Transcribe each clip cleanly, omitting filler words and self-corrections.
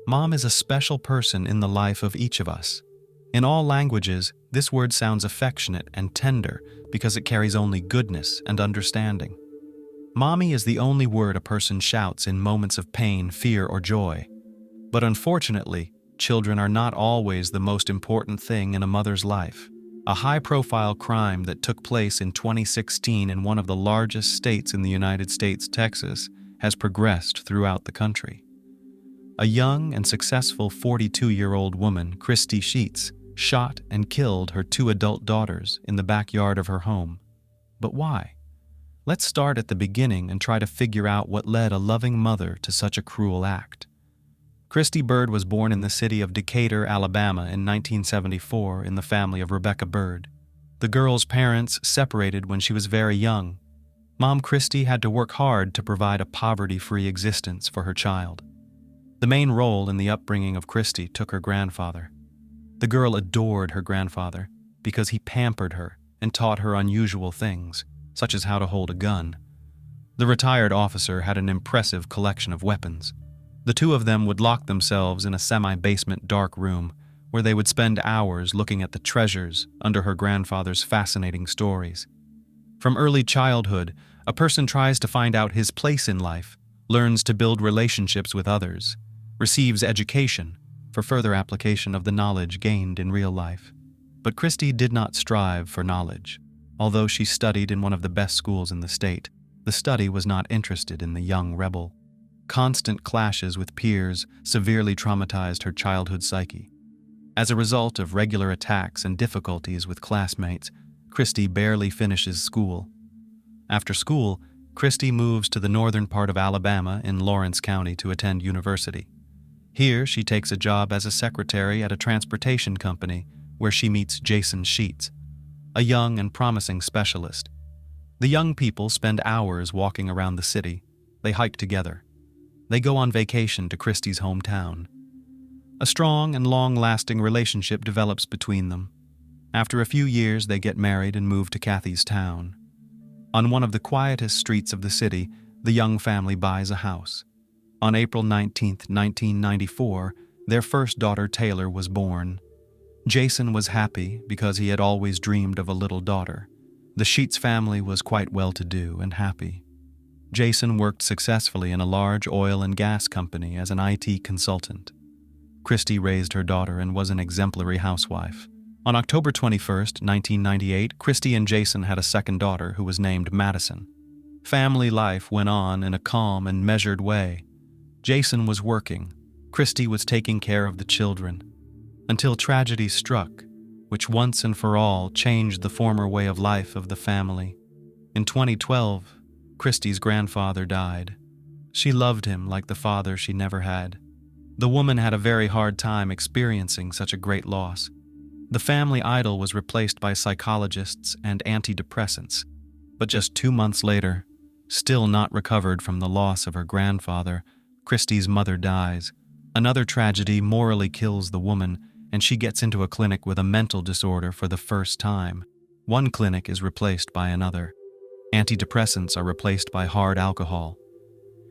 Mom is a special person in the life of each of us. In all languages, this word sounds affectionate and tender because it carries only goodness and understanding. Mommy is the only word a person shouts in moments of pain, fear, or joy. But unfortunately, children are not always the most important thing in a mother's life. A high-profile crime that took place in 2016 in one of the largest states in the United States, Texas, has progressed throughout the country. A young and successful 42-year-old woman, Christy Sheats, shot and killed her 2 adult daughters in the backyard of her home. But why? Let's start at the beginning and try to figure out what led a loving mother to such a cruel act. Christy Byrd was born in the city of Decatur, Alabama in 1974 in the family of Rebecca Byrd. The girl's parents separated when she was very young. Mom Christy had to work hard to provide a poverty-free existence for her child. The main role in the upbringing of Christy took her grandfather. The girl adored her grandfather because he pampered her and taught her unusual things, such as how to hold a gun. The retired officer had an impressive collection of weapons. The two of them would lock themselves in a semi-basement dark room where they would spend hours looking at the treasures under her grandfather's fascinating stories. From early childhood, a person tries to find out his place in life, learns to build relationships with others, receives education for further application of the knowledge gained in real life. But Christy did not strive for knowledge. Although she studied in one of the best schools in the state, the study was not interested in the young rebel. Constant clashes with peers severely traumatized her childhood psyche. As a result of regular attacks and difficulties with classmates, Christy barely finishes school. After school, Christy moves to the northern part of Alabama in Lawrence County to attend university. Here, she takes a job as a secretary at a transportation company where she meets Jason Sheats, a young and promising specialist. The young people spend hours walking around the city. They hike together. They go on vacation to Christy's hometown. A strong and long-lasting relationship develops between them. After a few years, they get married and move to Kathy's town. On one of the quietest streets of the city, the young family buys a house. On April 19, 1994, their first daughter, Taylor, was born. Jason was happy because he had always dreamed of a little daughter. The Sheats family was quite well-to-do and happy. Jason worked successfully in a large oil and gas company as an IT consultant. Christy raised her daughter and was an exemplary housewife. On October 21, 1998, Christy and Jason had a second daughter who was named Madison. Family life went on in a calm and measured way. Jason was working. Christy was taking care of the children. Until tragedy struck, which once and for all changed the former way of life of the family. In 2012, Christy's grandfather died. She loved him like the father she never had. The woman had a very hard time experiencing such a great loss. The family idol was replaced by psychologists and antidepressants. But just 2 months later, still not recovered from the loss of her grandfather, Christy's mother dies. Another tragedy morally kills the woman, and she gets into a clinic with a mental disorder for the first time. One clinic is replaced by another. Antidepressants are replaced by hard alcohol.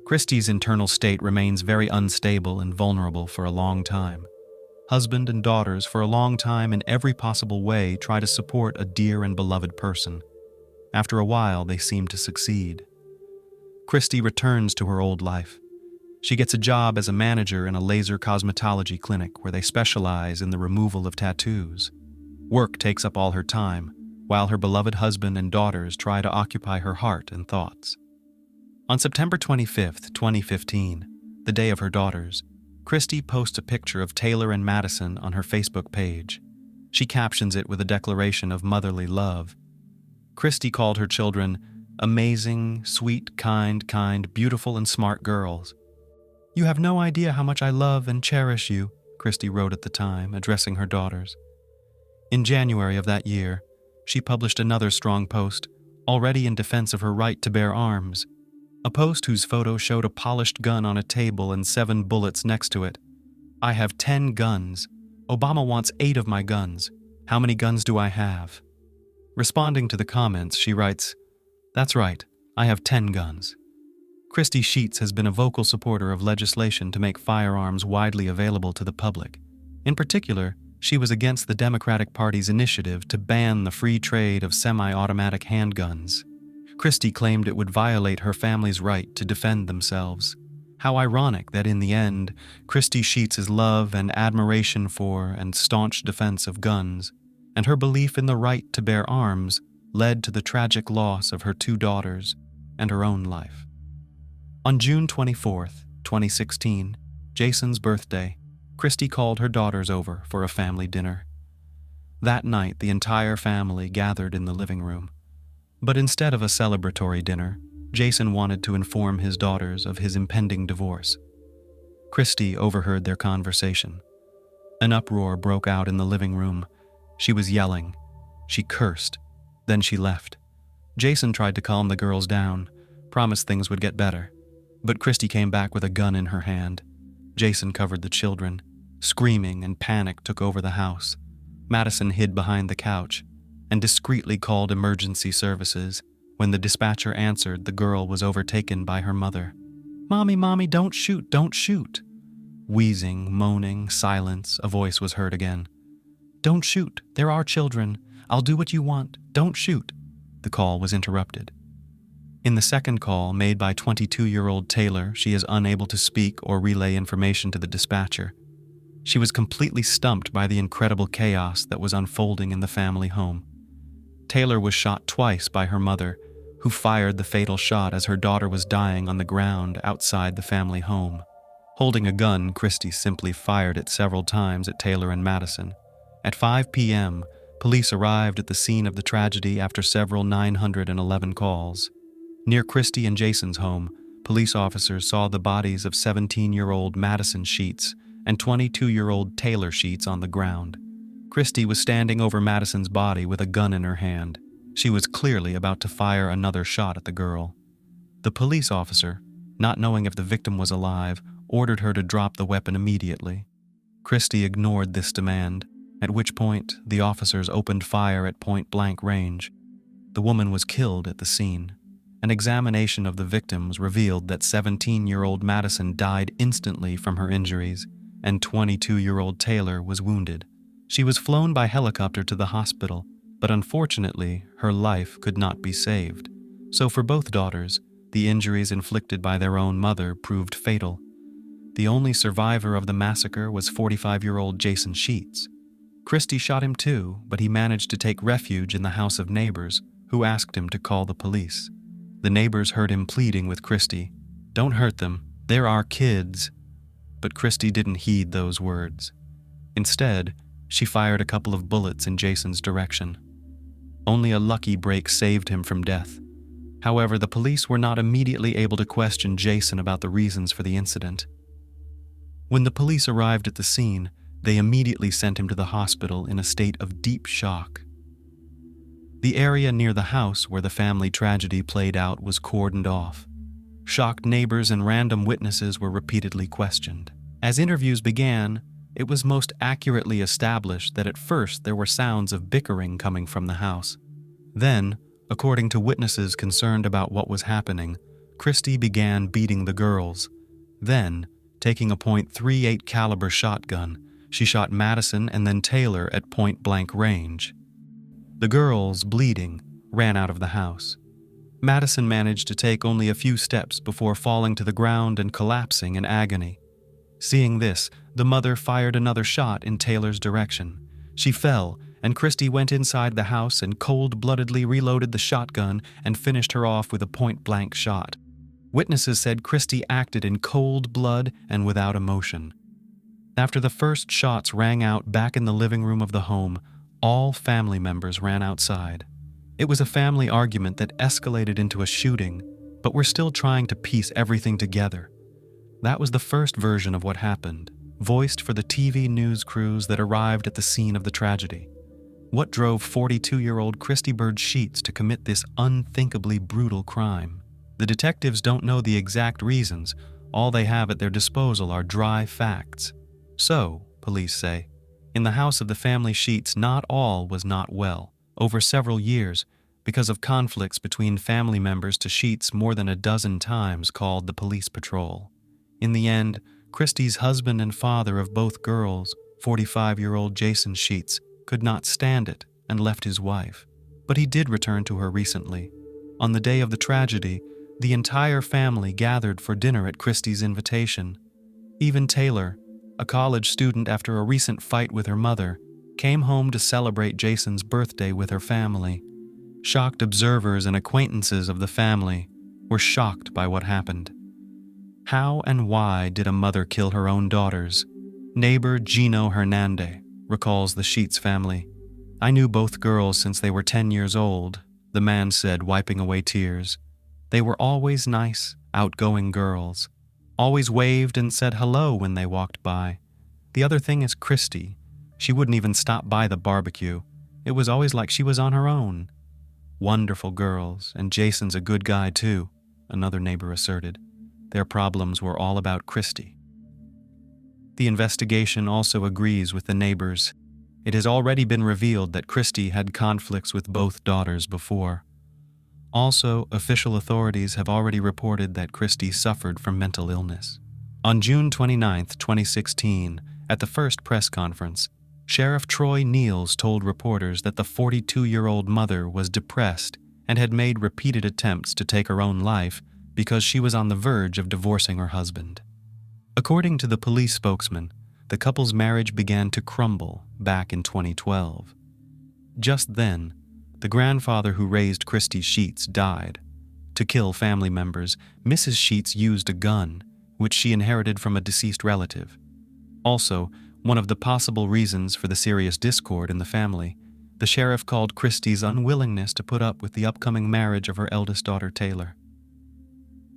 Christy's internal state remains very unstable and vulnerable for a long time. Husband and daughters for a long time in every possible way try to support a dear and beloved person. After a while, they seem to succeed. Christy returns to her old life. She gets a job as a manager in a laser cosmetology clinic where they specialize in the removal of tattoos. Work takes up all her time, while her beloved husband and daughters try to occupy her heart and thoughts. On September 25, 2015, the day of her daughters, Christy posts a picture of Taylor and Madison on her Facebook page. She captions it with a declaration of motherly love. Christy called her children amazing, sweet, kind, beautiful, and smart girls. "You have no idea how much I love and cherish you," Christy wrote at the time, addressing her daughters. In January of that year, she published another strong post, already in defense of her right to bear arms. A post whose photo showed a polished gun on a table and 7 bullets next to it. "I have 10 guns. Obama wants 8 of my guns. How many guns do I have?" Responding to the comments, she writes, "That's right, I have 10 guns." Christy Sheats has been a vocal supporter of legislation to make firearms widely available to the public. In particular, she was against the Democratic Party's initiative to ban the free trade of semi-automatic handguns. Christy claimed it would violate her family's right to defend themselves. How ironic that in the end, Christy Sheats' love and admiration for and staunch defense of guns, and her belief in the right to bear arms, led to the tragic loss of her 2 daughters and her own life. On June 24, 2016, Jason's birthday, Christy called her daughters over for a family dinner. That night, the entire family gathered in the living room. But instead of a celebratory dinner, Jason wanted to inform his daughters of his impending divorce. Christy overheard their conversation. An uproar broke out in the living room. She was yelling. She cursed. Then she left. Jason tried to calm the girls down, promised things would get better. But Christy came back with a gun in her hand. Jason covered the children. Screaming and panic took over the house. Madison hid behind the couch and discreetly called emergency services. When the dispatcher answered, the girl was overtaken by her mother. "Mommy, Mommy, don't shoot, don't shoot." Wheezing, moaning, silence, a voice was heard again. "Don't shoot, there are children. I'll do what you want, don't shoot." The call was interrupted. In the second call, made by 22-year-old Taylor, she is unable to speak or relay information to the dispatcher. She was completely stumped by the incredible chaos that was unfolding in the family home. Taylor was shot twice by her mother, who fired the fatal shot as her daughter was dying on the ground outside the family home. Holding a gun, Christy simply fired it several times at Taylor and Madison. At 5 p.m., police arrived at the scene of the tragedy after several 911 calls. Near Christy and Jason's home, police officers saw the bodies of 17-year-old Madison Sheats and 22-year-old Taylor Sheats on the ground. Christy was standing over Madison's body with a gun in her hand. She was clearly about to fire another shot at the girl. The police officer, not knowing if the victim was alive, ordered her to drop the weapon immediately. Christy ignored this demand, at which point the officers opened fire at point-blank range. The woman was killed at the scene. An examination of the victims revealed that 17-year-old Madison died instantly from her injuries, and 22-year-old Taylor was wounded. She was flown by helicopter to the hospital, but unfortunately, her life could not be saved. So for both daughters, the injuries inflicted by their own mother proved fatal. The only survivor of the massacre was 45-year-old Jason Sheats. Christy shot him too, but he managed to take refuge in the house of neighbors, who asked him to call the police. The neighbors heard him pleading with Christy, "Don't hurt them, they're our kids." But Christy didn't heed those words. Instead, she fired a couple of bullets in Jason's direction. Only a lucky break saved him from death. However, the police were not immediately able to question Jason about the reasons for the incident. When the police arrived at the scene, they immediately sent him to the hospital in a state of deep shock. The area near the house where the family tragedy played out was cordoned off. Shocked neighbors and random witnesses were repeatedly questioned. As interviews began, it was most accurately established that at first there were sounds of bickering coming from the house. Then, according to witnesses concerned about what was happening, Christy began beating the girls. Then, taking a .38 caliber shotgun, she shot Madison and then Taylor at point-blank range. The girls, bleeding, ran out of the house. Madison managed to take only a few steps before falling to the ground and collapsing in agony. Seeing this, the mother fired another shot in Taylor's direction. She fell, and Christy went inside the house and cold-bloodedly reloaded the shotgun and finished her off with a point-blank shot. Witnesses said Christy acted in cold blood and without emotion. After the first shots rang out back in the living room of the home, all family members ran outside. It was a family argument that escalated into a shooting, but we're still trying to piece everything together. That was the first version of what happened, voiced for the TV news crews that arrived at the scene of the tragedy. What drove 42-year-old Christy Byrd Sheats to commit this unthinkably brutal crime? The detectives don't know the exact reasons. All they have at their disposal are dry facts. So, police say, in the house of the family Sheats, not all was not well. Over several years, because of conflicts between family members to Sheats more than a dozen times called the police patrol. In the end, Christy's husband and father of both girls, 45-year-old Jason Sheats, could not stand it and left his wife. But he did return to her recently. On the day of the tragedy, the entire family gathered for dinner at Christy's invitation. Even Taylor, a college student after a recent fight with her mother, came home to celebrate Jason's birthday with her family. Shocked observers and acquaintances of the family were shocked by what happened. How and why did a mother kill her own daughters? Neighbor Gino Hernandez recalls the Sheats family. "I knew both girls since they were 10 years old," the man said, wiping away tears. "They were always nice, outgoing girls. Always waved and said hello when they walked by. The other thing is Christy. She wouldn't even stop by the barbecue. It was always like she was on her own." "Wonderful girls, and Jason's a good guy too," another neighbor asserted. Their problems were all about Christy. The investigation also agrees with the neighbors. It has already been revealed that Christy had conflicts with both daughters before. Also, official authorities have already reported that Christy suffered from mental illness. On June 29, 2016, at the first press conference, Sheriff Troy Niels told reporters that the 42-year-old mother was depressed and had made repeated attempts to take her own life because she was on the verge of divorcing her husband. According to the police spokesman, the couple's marriage began to crumble back in 2012. Just then, the grandfather who raised Christy Sheats died. To kill family members, Mrs. Sheats used a gun, which she inherited from a deceased relative. Also, one of the possible reasons for the serious discord in the family, the sheriff called Christy's unwillingness to put up with the upcoming marriage of her eldest daughter, Taylor.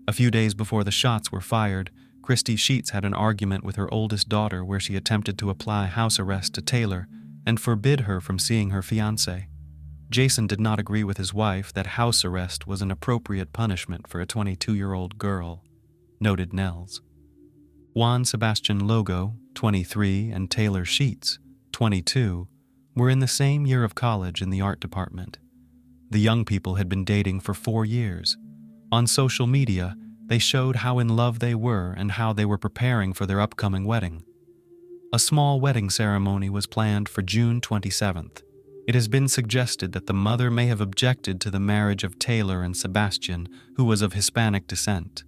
A few days before the shots were fired, Christy Sheats had an argument with her oldest daughter where she attempted to apply house arrest to Taylor and forbid her from seeing her fiancé. Jason did not agree with his wife that house arrest was an appropriate punishment for a 22-year-old girl, noted Nels. Juan Sebastian Logo, 23, and Taylor Sheats, 22, were in the same year of college in the art department. The young people had been dating for 4 years. On social media, they showed how in love they were and how they were preparing for their upcoming wedding. A small wedding ceremony was planned for June 27th. It has been suggested that the mother may have objected to the marriage of Taylor and Sebastian, who was of Hispanic descent.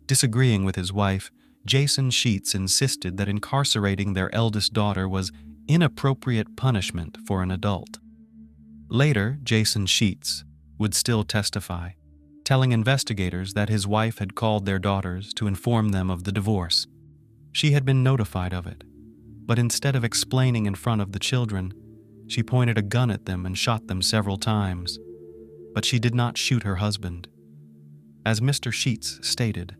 Disagreeing with his wife, Jason Sheats insisted that incarcerating their eldest daughter was inappropriate punishment for an adult. Later, Jason Sheats would still testify, telling investigators that his wife had called their daughters to inform them of the divorce. She had been notified of it, but instead of explaining in front of the children, she pointed a gun at them and shot them several times. But she did not shoot her husband. As Mr. Sheats stated,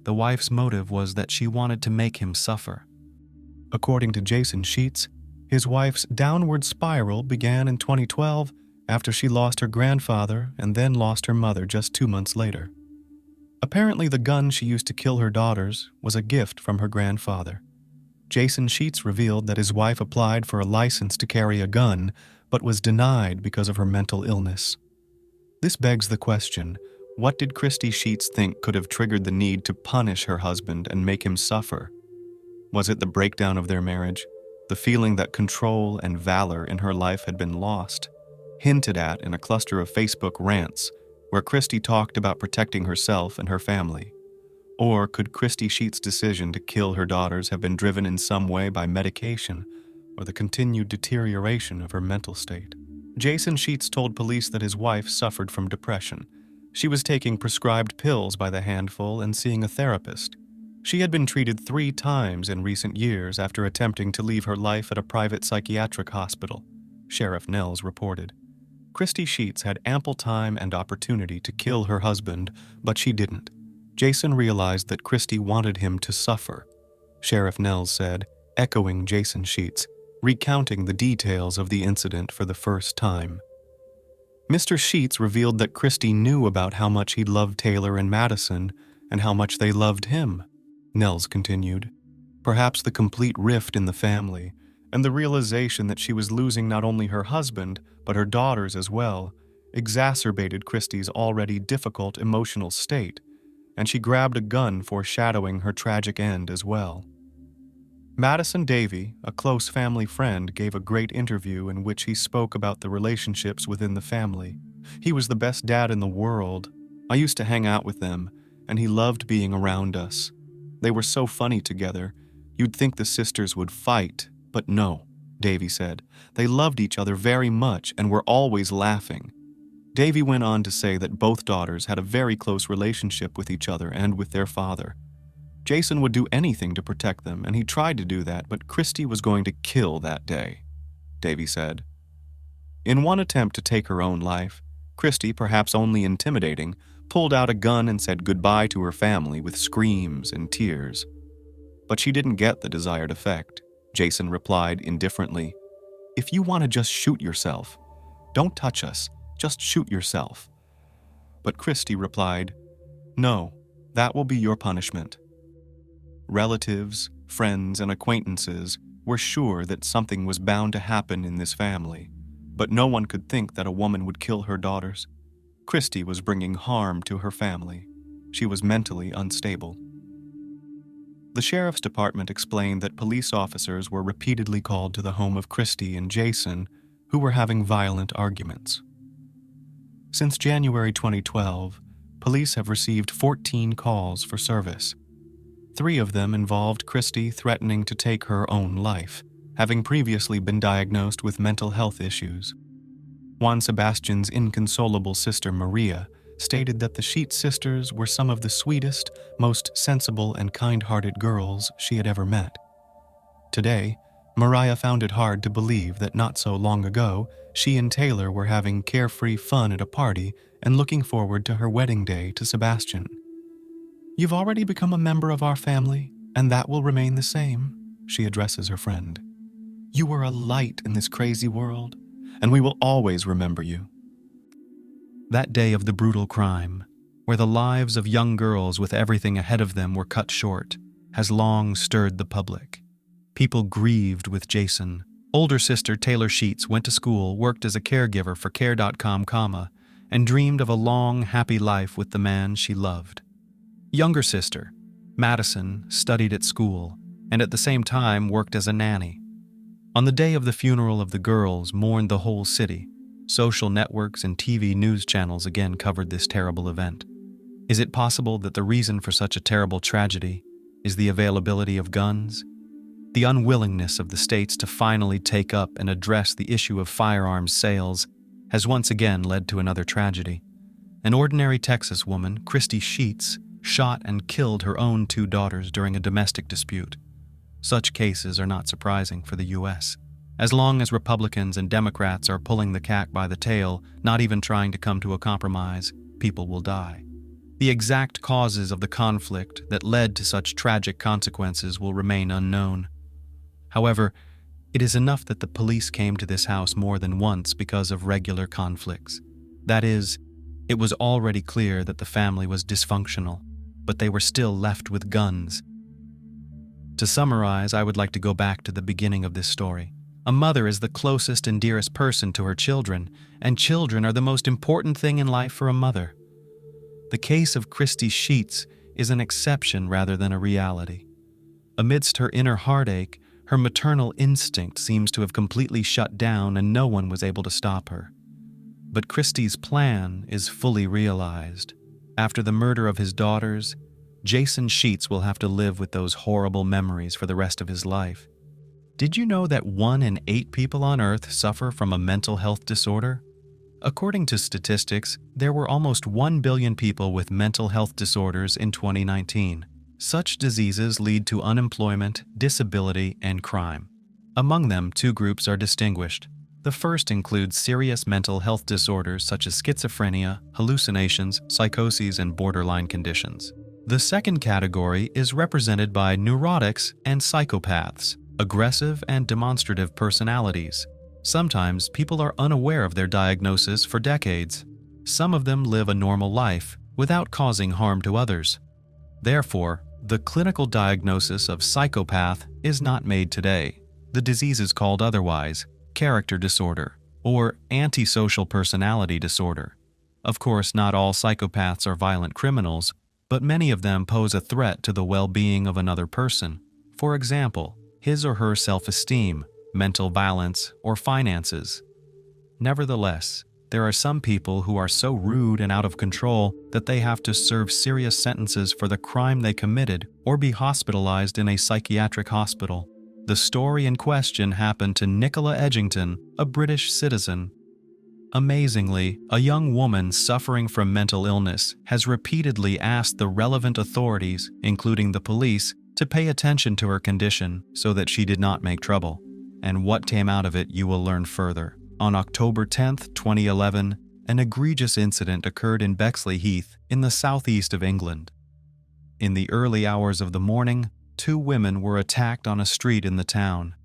the wife's motive was that she wanted to make him suffer. According to Jason Sheats, his wife's downward spiral began in 2012 after she lost her grandfather and then lost her mother just 2 months later. Apparently, the gun she used to kill her daughters was a gift from her grandfather. Jason Sheats revealed that his wife applied for a license to carry a gun, but was denied because of her mental illness. This begs the question, what did Christy Sheats think could have triggered the need to punish her husband and make him suffer? Was it the breakdown of their marriage, the feeling that control and valor in her life had been lost, hinted at in a cluster of Facebook rants where Christy talked about protecting herself and her family? Or could Christy Sheats' decision to kill her daughters have been driven in some way by medication or the continued deterioration of her mental state? Jason Sheats told police that his wife suffered from depression. She was taking prescribed pills by the handful and seeing a therapist. She had been treated 3 times in recent years after attempting to leave her life at a private psychiatric hospital, Sheriff Nels reported. Christy Sheats had ample time and opportunity to kill her husband, but she didn't. Jason realized that Christy wanted him to suffer, Sheriff Nels said, echoing Jason Sheats, recounting the details of the incident for the first time. Mr. Sheats revealed that Christy knew about how much he loved Taylor and Madison and how much they loved him, Nels continued. Perhaps the complete rift in the family and the realization that she was losing not only her husband but her daughters as well exacerbated Christy's already difficult emotional state, and she grabbed a gun, foreshadowing her tragic end as well. Madison Davey, a close family friend, gave a great interview in which he spoke about the relationships within the family. He was the best dad in the world. I used to hang out with them, and he loved being around us. They were so funny together. You'd think the sisters would fight, but no, Davey said. They loved each other very much and were always laughing. Davey went on to say that both daughters had a very close relationship with each other and with their father. Jason would do anything to protect them, and he tried to do that, but Christy was going to kill that day, Davey said. In one attempt to take her own life, Christy, perhaps only intimidating, pulled out a gun and said goodbye to her family with screams and tears. But she didn't get the desired effect. Jason replied indifferently, "If you want to just shoot yourself, don't touch us, just shoot yourself." But Christy replied, "No, that will be your punishment." Relatives, friends, and acquaintances were sure that something was bound to happen in this family, but no one could think that a woman would kill her daughters. Christy was bringing harm to her family. She was mentally unstable. The sheriff's department explained that police officers were repeatedly called to the home of Christy and Jason, who were having violent arguments. Since January 2012, police have received 14 calls for service. 3 of them involved Christy threatening to take her own life, having previously been diagnosed with mental health issues. Juan Sebastian's inconsolable sister Maria stated that the Sheats sisters were some of the sweetest, most sensible and kind-hearted girls she had ever met. Today, Mariah found it hard to believe that not so long ago, she and Taylor were having carefree fun at a party and looking forward to her wedding day to Sebastian. "You've already become a member of our family, and that will remain the same," she addresses her friend. "You were a light in this crazy world, and we will always remember you." That day of the brutal crime, where the lives of young girls with everything ahead of them were cut short, has long stirred the public. People grieved with Jason. Older sister Taylor Sheats went to school, worked as a caregiver for Care.com, and dreamed of a long, happy life with the man she loved. Younger sister, Madison, studied at school, and at the same time worked as a nanny. On the day of the funeral of the girls mourned the whole city. Social networks and TV news channels again covered this terrible event. Is it possible that the reason for such a terrible tragedy is the availability of guns? The unwillingness of the states to finally take up and address the issue of firearms sales has once again led to another tragedy. An ordinary Texas woman, Christy Sheats, shot and killed her own 2 daughters during a domestic dispute. Such cases are not surprising for the U.S. As long as Republicans and Democrats are pulling the cat by the tail, not even trying to come to a compromise, people will die. The exact causes of the conflict that led to such tragic consequences will remain unknown. However, it is enough that the police came to this house more than once because of regular conflicts. That is, it was already clear that the family was dysfunctional, but they were still left with guns. To summarize, I would like to go back to the beginning of this story. A mother is the closest and dearest person to her children, and children are the most important thing in life for a mother. The case of Christy Sheats is an exception rather than a reality. Amidst her inner heartache, her maternal instinct seems to have completely shut down and no one was able to stop her. But Christy's plan is fully realized. After the murder of his daughters, Jason Sheats will have to live with those horrible memories for the rest of his life. Did you know that 1 in 8 people on Earth suffer from a mental health disorder? According to statistics, there were almost 1 billion people with mental health disorders in 2019. Such diseases lead to unemployment, disability, and crime. Among them, 2 groups are distinguished. The first includes serious mental health disorders such as schizophrenia, hallucinations, psychoses, and borderline conditions. The second category is represented by neurotics and psychopaths, aggressive and demonstrative personalities. Sometimes people are unaware of their diagnosis for decades. Some of them live a normal life without causing harm to others. Therefore, the clinical diagnosis of psychopath is not made today. The disease is called otherwise, character disorder, or antisocial personality disorder. Of course, not all psychopaths are violent criminals, but many of them pose a threat to the well-being of another person. For example, his or her self-esteem, mental balance, or finances. Nevertheless, there are some people who are so rude and out of control that they have to serve serious sentences for the crime they committed or be hospitalized in a psychiatric hospital. The story in question happened to Nicola Edgington, a British citizen. Amazingly, a young woman suffering from mental illness has repeatedly asked the relevant authorities, including the police, to pay attention to her condition so that she did not make trouble. And what came out of it you will learn further. On October 10, 2011, an egregious incident occurred in Bexley Heath in the southeast of England. In the early hours of the morning, 2 women were attacked on a street in the town.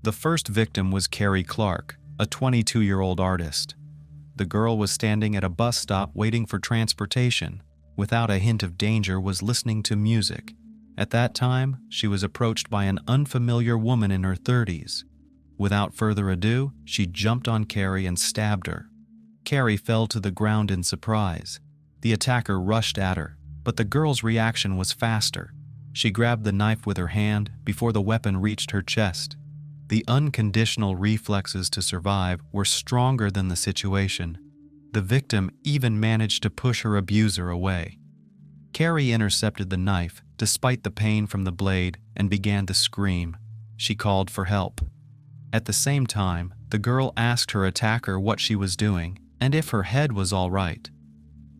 The first victim was Carrie Clark, a 22-year-old artist. The girl was standing at a bus stop waiting for transportation. Without a hint of danger, was listening to music. At that time, she was approached by an unfamiliar woman in her 30s. Without further ado, she jumped on Carrie and stabbed her. Carrie fell to the ground in surprise. The attacker rushed at her, but the girl's reaction was faster. She grabbed the knife with her hand before the weapon reached her chest. The unconditional reflexes to survive were stronger than the situation. The victim even managed to push her abuser away. Carrie intercepted the knife, despite the pain from the blade, and began to scream. She called for help. At the same time, the girl asked her attacker what she was doing and if her head was all right,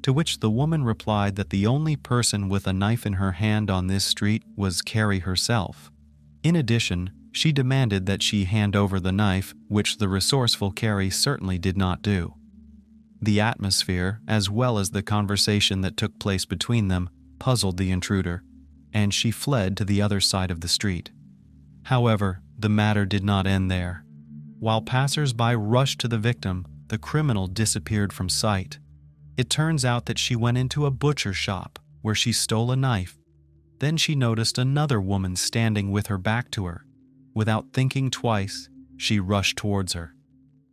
to which the woman replied that the only person with a knife in her hand on this street was Carrie herself. In addition, she demanded that she hand over the knife, which the resourceful Carrie certainly did not do. The atmosphere, as well as the conversation that took place between them, puzzled the intruder, and she fled to the other side of the street. However, the matter did not end there. While passers-by rushed to the victim, the criminal disappeared from sight. It turns out that she went into a butcher shop where she stole a knife. Then she noticed another woman standing with her back to her. Without thinking twice, she rushed towards her.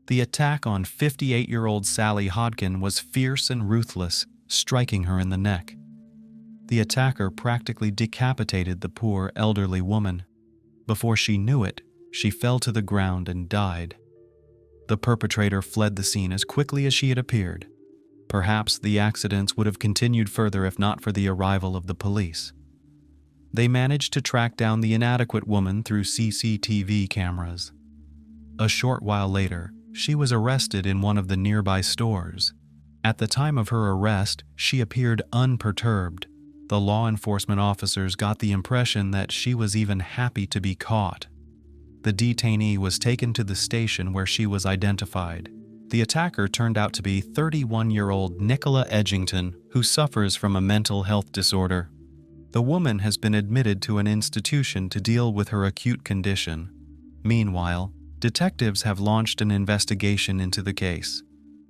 The attack on 58-year-old Sally Hodkin was fierce and ruthless, striking her in the neck. The attacker practically decapitated the poor elderly woman. Before she knew it, she fell to the ground and died. The perpetrator fled the scene as quickly as she had appeared. Perhaps the accidents would have continued further if not for the arrival of the police. They managed to track down the inadequate woman through CCTV cameras. A short while later, she was arrested in one of the nearby stores. At the time of her arrest, she appeared unperturbed. The law enforcement officers got the impression that she was even happy to be caught. The detainee was taken to the station where she was identified. The attacker turned out to be 31-year-old Nicola Edgington, who suffers from a mental health disorder. The woman has been admitted to an institution to deal with her acute condition. Meanwhile, detectives have launched an investigation into the case.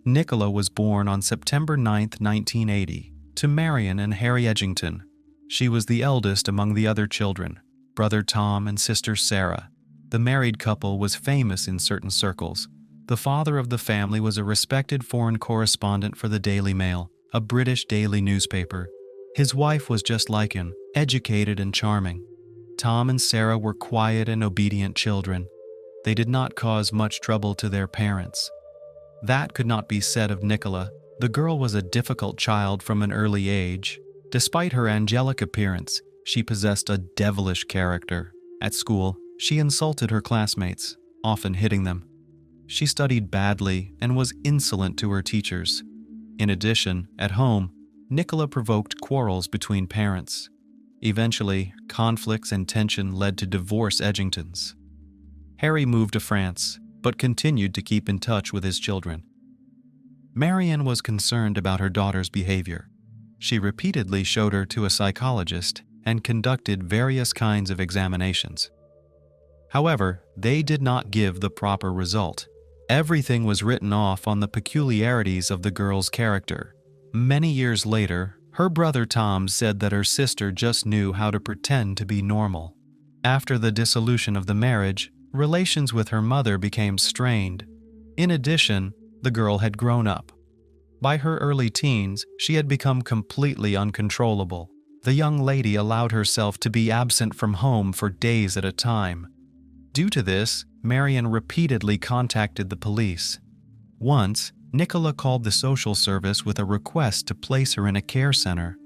Nicola was born on September 9, 1980. To Marion and Harry Edgington. She was the eldest among the other children, brother Tom and sister Sarah. The married couple was famous in certain circles. The father of the family was a respected foreign correspondent for the Daily Mail, a British daily newspaper. His wife was just like him, educated and charming. Tom and Sarah were quiet and obedient children. They did not cause much trouble to their parents. That could not be said of Nicola. The girl was a difficult child from an early age. Despite her angelic appearance, she possessed a devilish character. At school, she insulted her classmates, often hitting them. She studied badly and was insolent to her teachers. In addition, at home, Nicola provoked quarrels between parents. Eventually, conflicts and tension led to divorce Edgingtons. Harry moved to France, but continued to keep in touch with his children. Marion was concerned about her daughter's behavior. She repeatedly showed her to a psychologist and conducted various kinds of examinations. However, they did not give the proper result. Everything was written off on the peculiarities of the girl's character. Many years later, her brother Tom said that her sister just knew how to pretend to be normal. After the dissolution of the marriage, relations with her mother became strained. In addition, the girl had grown up. By her early teens, she had become completely uncontrollable. The young lady allowed herself to be absent from home for days at a time. Due to this, Marion repeatedly contacted the police. Once, Nicola called the social service with a request to place her in a care center.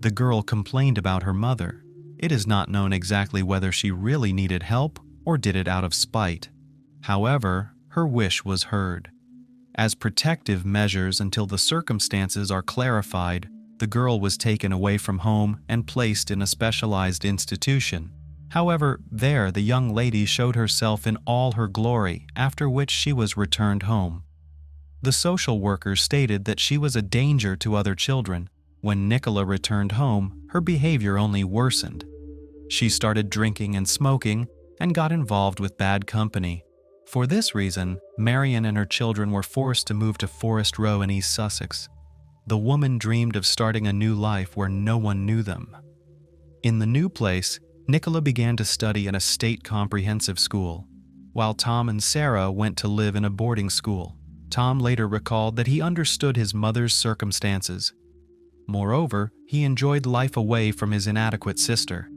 The girl complained about her mother. It is not known exactly whether she really needed help or did it out of spite. However, her wish was heard. As protective measures until the circumstances are clarified, the girl was taken away from home and placed in a specialized institution. However, there the young lady showed herself in all her glory, after which she was returned home. The social worker stated that she was a danger to other children. When Nicola returned home, her behavior only worsened. She started drinking and smoking and got involved with bad company. For this reason, Marion and her children were forced to move to Forest Row in East Sussex. The woman dreamed of starting a new life where no one knew them. In the new place, Nicola began to study in a state comprehensive school, while Tom and Sarah went to live in a boarding school. Tom later recalled that he understood his mother's circumstances. Moreover, he enjoyed life away from his inadequate sister.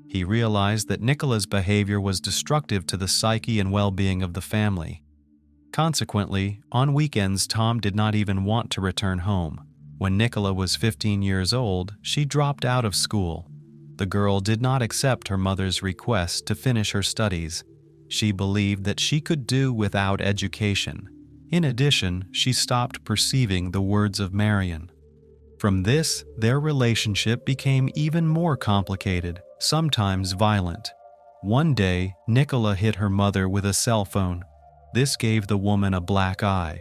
He realized that Nicola's behavior was destructive to the psyche and well-being of the family. Consequently, on weekends, Tom did not even want to return home. When Nicola was 15 years old, she dropped out of school. The girl did not accept her mother's request to finish her studies. She believed that she could do without education. In addition, she stopped perceiving the words of Marion. From this, their relationship became even more complicated, sometimes violent. One day, Nicola hit her mother with a cell phone. This gave the woman a black eye.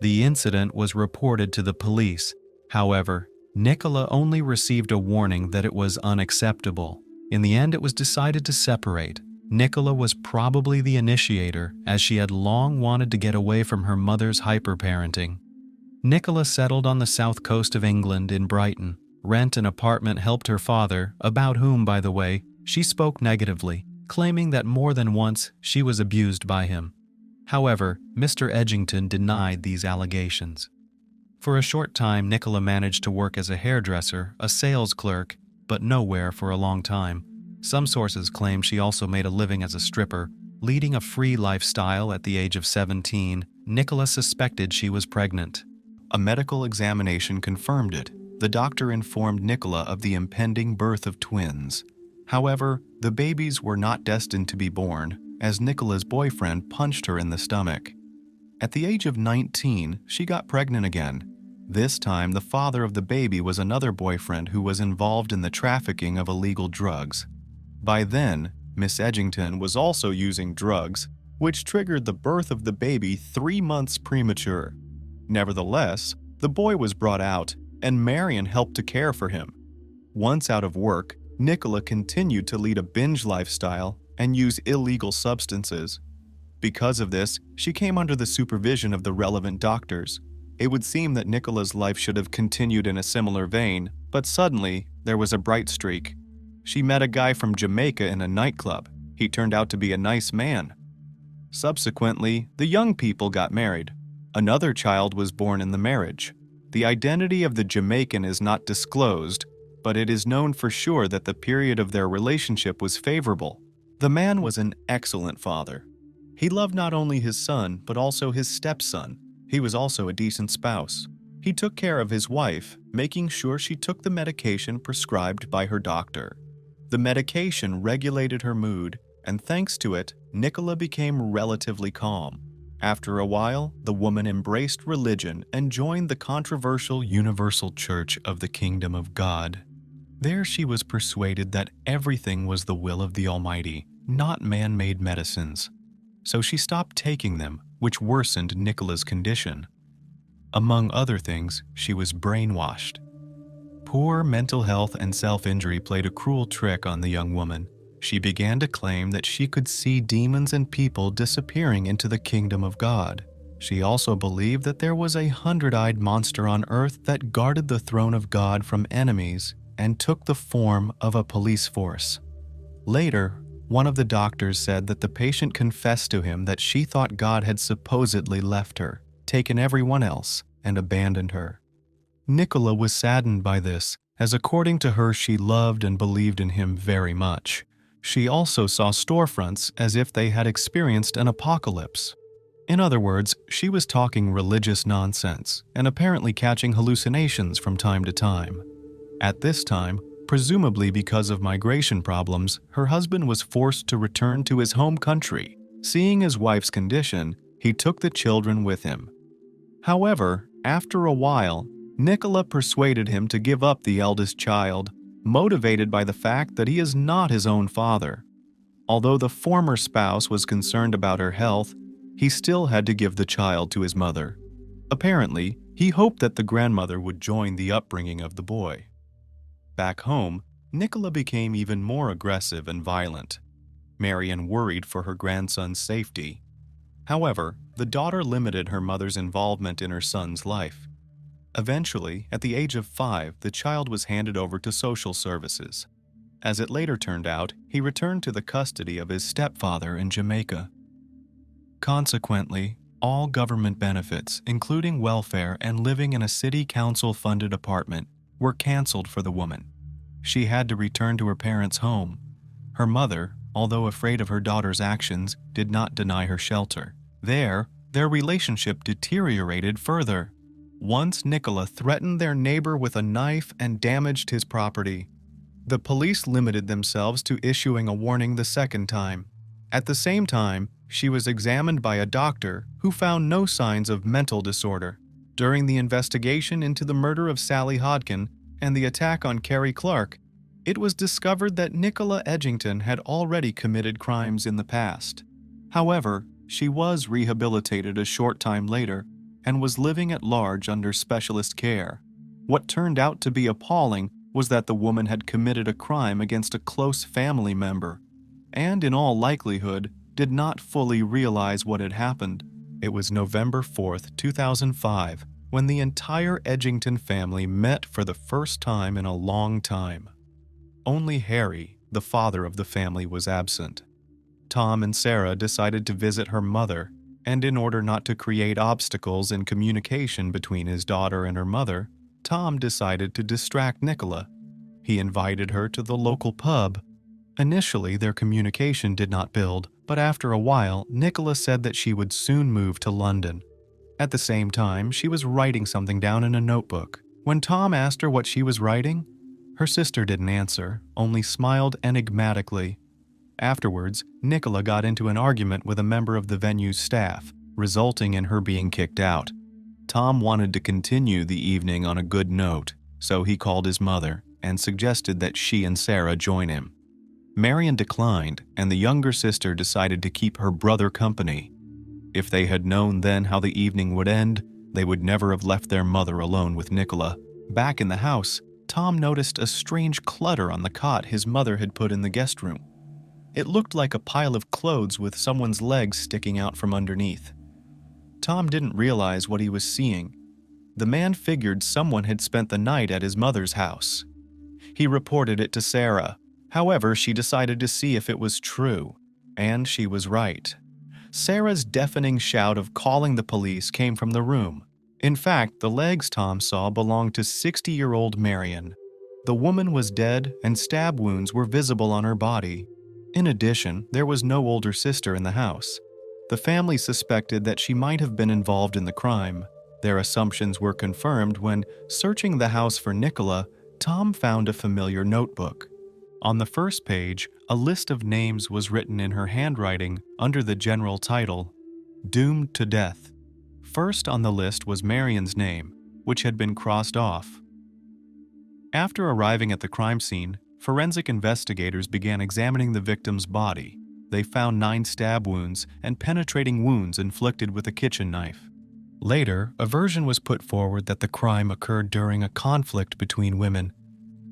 The incident was reported to the police. However, Nicola only received a warning that it was unacceptable. In the end, it was decided to separate. Nicola was probably the initiator, as she had long wanted to get away from her mother's hyperparenting. Nicola settled on the south coast of England in Brighton. Rent an apartment helped her father, about whom, by the way, she spoke negatively, claiming that more than once she was abused by him. However, Mr. Edgington denied these allegations. For a short time, Nicola managed to work as a hairdresser, a sales clerk, but nowhere for a long time. Some sources claim she also made a living as a stripper. Leading a free lifestyle at the age of 17, Nicola suspected she was pregnant. A medical examination confirmed it. The doctor informed Nicola of the impending birth of twins. However, the babies were not destined to be born, as Nicola's boyfriend punched her in the stomach. At the age of 19, she got pregnant again. This time, the father of the baby was another boyfriend who was involved in the trafficking of illegal drugs. By then, Miss Edgington was also using drugs, which triggered the birth of the baby 3 months premature. Nevertheless, the boy was brought out, and Marion helped to care for him. Once out of work, Nicola continued to lead a binge lifestyle and use illegal substances. Because of this, she came under the supervision of the relevant doctors. It would seem that Nicola's life should have continued in a similar vein, but suddenly, there was a bright streak. She met a guy from Jamaica in a nightclub. He turned out to be a nice man. Subsequently, the young people got married. Another child was born in the marriage. The identity of the Jamaican is not disclosed, but it is known for sure that the period of their relationship was favorable. The man was an excellent father. He loved not only his son, but also his stepson. He was also a decent spouse. He took care of his wife, making sure she took the medication prescribed by her doctor. The medication regulated her mood, and thanks to it, Nicola became relatively calm. After a while, the woman embraced religion and joined the controversial Universal Church of the Kingdom of God. There she was persuaded that everything was the will of the Almighty, not man-made medicines. So she stopped taking them, which worsened Nicola's condition. Among other things, she was brainwashed. Poor mental health and self-injury played a cruel trick on the young woman. She began to claim that she could see demons and people disappearing into the kingdom of God. She also believed that there was a 100-eyed monster on earth that guarded the throne of God from enemies and took the form of a police force. Later, One of the doctors said that the patient confessed to him that she thought God had supposedly left her, taken everyone else, and abandoned her. Nicola was saddened by this, as according to her she loved and believed in him very much. She also saw storefronts as if they had experienced an apocalypse. In other words, she was talking religious nonsense and apparently catching hallucinations from time to time. At this time, presumably because of migration problems, her husband was forced to return to his home country. Seeing his wife's condition, he took the children with him. However, after a while, Nicola persuaded him to give up the eldest child, motivated by the fact that he is not his own father. Although the former spouse was concerned about her health, he still had to give the child to his mother. Apparently, he hoped that the grandmother would join the upbringing of the boy. Back home, Nicola became even more aggressive and violent. Marion worried for her grandson's safety. However, the daughter limited her mother's involvement in her son's life. Eventually, at the age of 5, the child was handed over to social services. As it later turned out, he returned to the custody of his stepfather in Jamaica. Consequently, all government benefits, including welfare and living in a city council-funded apartment, were canceled for the woman. She had to return to her parents' home. Her mother, although afraid of her daughter's actions, did not deny her shelter. There, their relationship deteriorated further. Once Nicola threatened their neighbor with a knife and damaged his property. The police limited themselves to issuing a warning the second time. At the same time, she was examined by a doctor who found no signs of mental disorder. During the investigation into the murder of Sally Hodkin and the attack on Carrie Clark, it was discovered that Nicola Edgington had already committed crimes in the past. However, she was rehabilitated a short time later and was living at large under specialist care. What turned out to be appalling was that the woman had committed a crime against a close family member, and in all likelihood, did not fully realize what had happened. It was November 4th, 2005, when the entire Edgington family met for the first time in a long time. Only Harry, the father of the family, was absent. Tom and Sarah decided to visit her mother, and in order not to create obstacles in communication between his daughter and her mother, Tom decided to distract Nicola. He invited her to the local pub. Initially, their communication did not build, but after a while, Nicola said that she would soon move to London. At the same time, she was writing something down in a notebook. When Tom asked her what she was writing, her sister didn't answer, only smiled enigmatically. Afterwards, Nicola got into an argument with a member of the venue's staff, resulting in her being kicked out. Tom wanted to continue the evening on a good note, so he called his mother and suggested that she and Sarah join him. Marion declined, and the younger sister decided to keep her brother company. If they had known then how the evening would end, they would never have left their mother alone with Nicola. Back in the house, Tom noticed a strange clutter on the cot his mother had put in the guest room. It looked like a pile of clothes with someone's legs sticking out from underneath. Tom didn't realize what he was seeing. The man figured someone had spent the night at his mother's house. He reported it to Sarah. However, she decided to see if it was true, and she was right. Sarah's deafening shout of calling the police came from the room. In fact, the legs Tom saw belonged to 60-year-old Marion. The woman was dead, and stab wounds were visible on her body. In addition, there was no older sister in the house. The family suspected that she might have been involved in the crime. Their assumptions were confirmed when, searching the house for Nicola, Tom found a familiar notebook. On the first page, a list of names was written in her handwriting under the general title, Doomed to Death. First on the list was Marion's name, which had been crossed off. After arriving at the crime scene, forensic investigators began examining the victim's body. They found 9 stab wounds and penetrating wounds inflicted with a kitchen knife. Later, a version was put forward that the crime occurred during a conflict between women.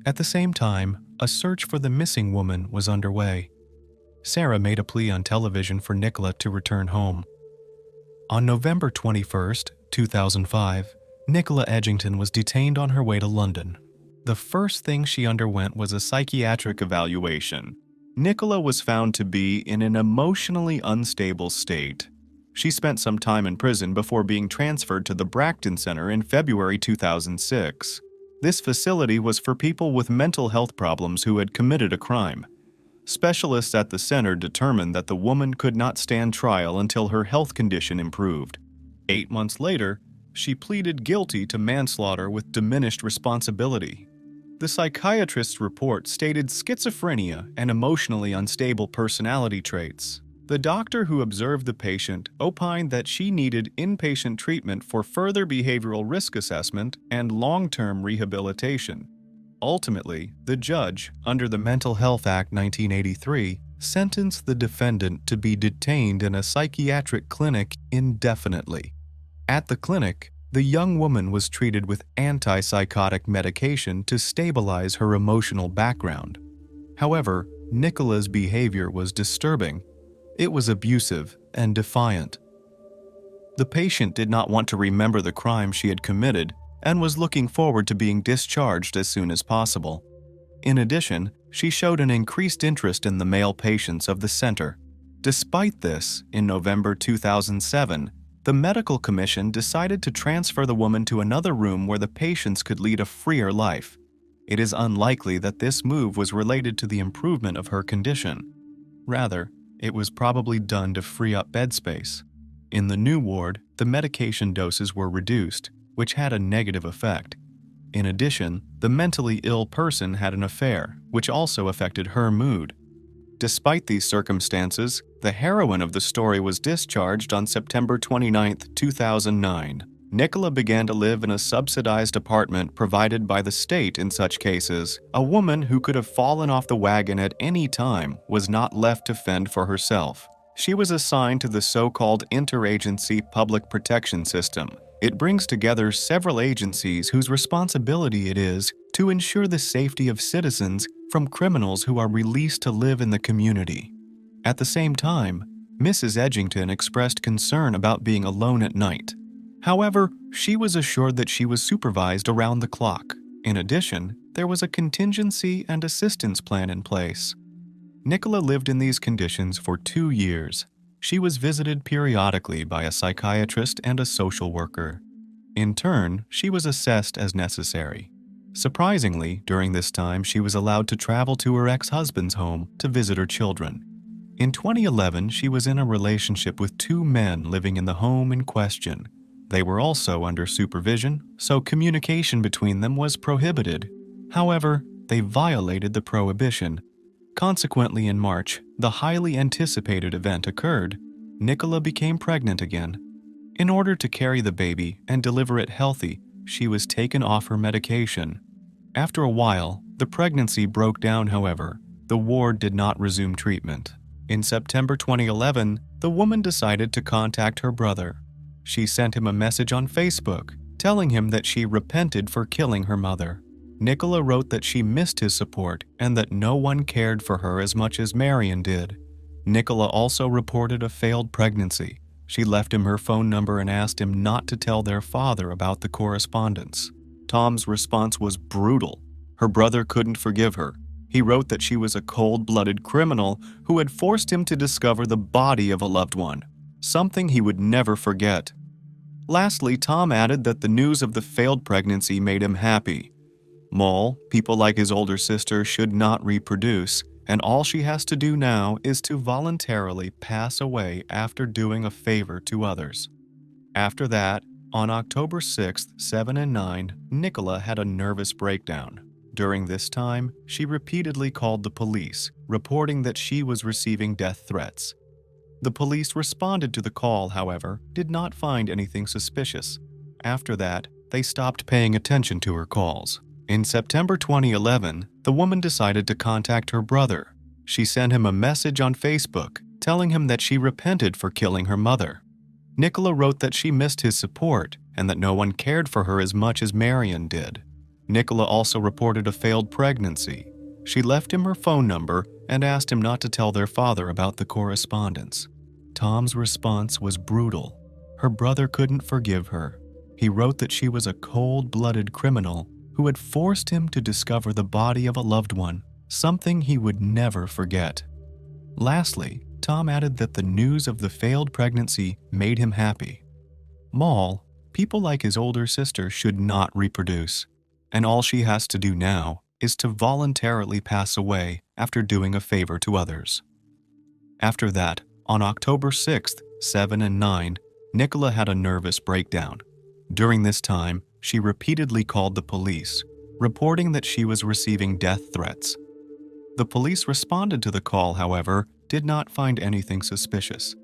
At the same time, a search for the missing woman was underway. Sarah made a plea on television for Nicola to return home. On November 21st, 2005, Nicola Edgington was detained on her way to London. The first thing she underwent was a psychiatric evaluation. Nicola was found to be in an emotionally unstable state. She spent some time in prison before being transferred to the Bracton Center in February 2006. This facility was for people with mental health problems who had committed a crime. Specialists at the center determined that the woman could not stand trial until her health condition improved. 8 months later, she pleaded guilty to manslaughter with diminished responsibility. The psychiatrist's report stated schizophrenia and emotionally unstable personality traits. The doctor who observed the patient opined that she needed inpatient treatment for further behavioral risk assessment and long-term rehabilitation. Ultimately, the judge, under the Mental Health Act 1983, sentenced the defendant to be detained in a psychiatric clinic indefinitely. At the clinic, the young woman was treated with antipsychotic medication to stabilize her emotional background. However, Nicola's behavior was disturbing. It was abusive and defiant. The patient did not want to remember the crime she had committed and was looking forward to being discharged as soon as possible. In addition, she showed an increased interest in the male patients of the center. Despite this, in November 2007, the medical commission decided to transfer the woman to another room where the patients could lead a freer life. It is unlikely that this move was related to the improvement of her condition. Rather, it was probably done to free up bed space. In the new ward, the medication doses were reduced, which had a negative effect. In addition, the mentally ill person had an affair, which also affected her mood. Despite these circumstances, the heroine of the story was discharged on September 29, 2009. Nicola began to live in a subsidized apartment provided by the state in such cases. A woman who could have fallen off the wagon at any time was not left to fend for herself. She was assigned to the so-called Interagency Public Protection System. It brings together several agencies whose responsibility it is to ensure the safety of citizens from criminals who are released to live in the community. At the same time, Mrs. Edgington expressed concern about being alone at night. However, she was assured that she was supervised around the clock. In addition, there was a contingency and assistance plan in place. Nicola lived in these conditions for 2 years. She was visited periodically by a psychiatrist and a social worker. In turn, she was assessed as necessary. Surprisingly, during this time, she was allowed to travel to her ex-husband's home to visit her children. In 2011, she was in a relationship with 2 men living in the home in question. They were also under supervision, so communication between them was prohibited. However, they violated the prohibition. Consequently, in March, the highly anticipated event occurred. Nicola became pregnant again. In order to carry the baby and deliver it healthy, she was taken off her medication. After a while, the pregnancy broke down, however. The ward did not resume treatment. In September 2011, the woman decided to contact her brother. She sent him a message on Facebook, telling him that she repented for killing her mother. Nicola wrote that she missed his support and that no one cared for her as much as Marion did. Nicola also reported a failed pregnancy. She left him her phone number and asked him not to tell their father about the correspondence. Tom's response was brutal. Her brother couldn't forgive her. He wrote that she was a cold-blooded criminal who had forced him to discover the body of a loved one, something he would never forget. Lastly, Tom added that the news of the failed pregnancy made him happy. Moll, people like his older sister should not reproduce, and all she has to do now is to voluntarily pass away after doing a favor to others. After that, on October 6th, 7 and 9, Nicola had a nervous breakdown. During this time, she repeatedly called the police, reporting that she was receiving death threats. The police responded to the call, however, did not find anything suspicious. After that, they stopped paying attention to her calls. In September 2011, the woman decided to contact her brother. She sent him a message on Facebook, telling him that she repented for killing her mother. Nicola wrote that she missed his support and that no one cared for her as much as Marion did. Nicola also reported a failed pregnancy. She left him her phone number and asked him not to tell their father about the correspondence. Tom's response was brutal. Her brother couldn't forgive her. He wrote that she was a cold-blooded criminal who had forced him to discover the body of a loved one, something he would never forget. Lastly, Tom added that the news of the failed pregnancy made him happy. Moll, people like his older sister should not reproduce, and all she has to do now is to voluntarily pass away after doing a favor to others. After that, on October 6th, 7 and 9, Nicola had a nervous breakdown. During this time, she repeatedly called the police, reporting that she was receiving death threats. The police responded to the call, however, did not find anything suspicious.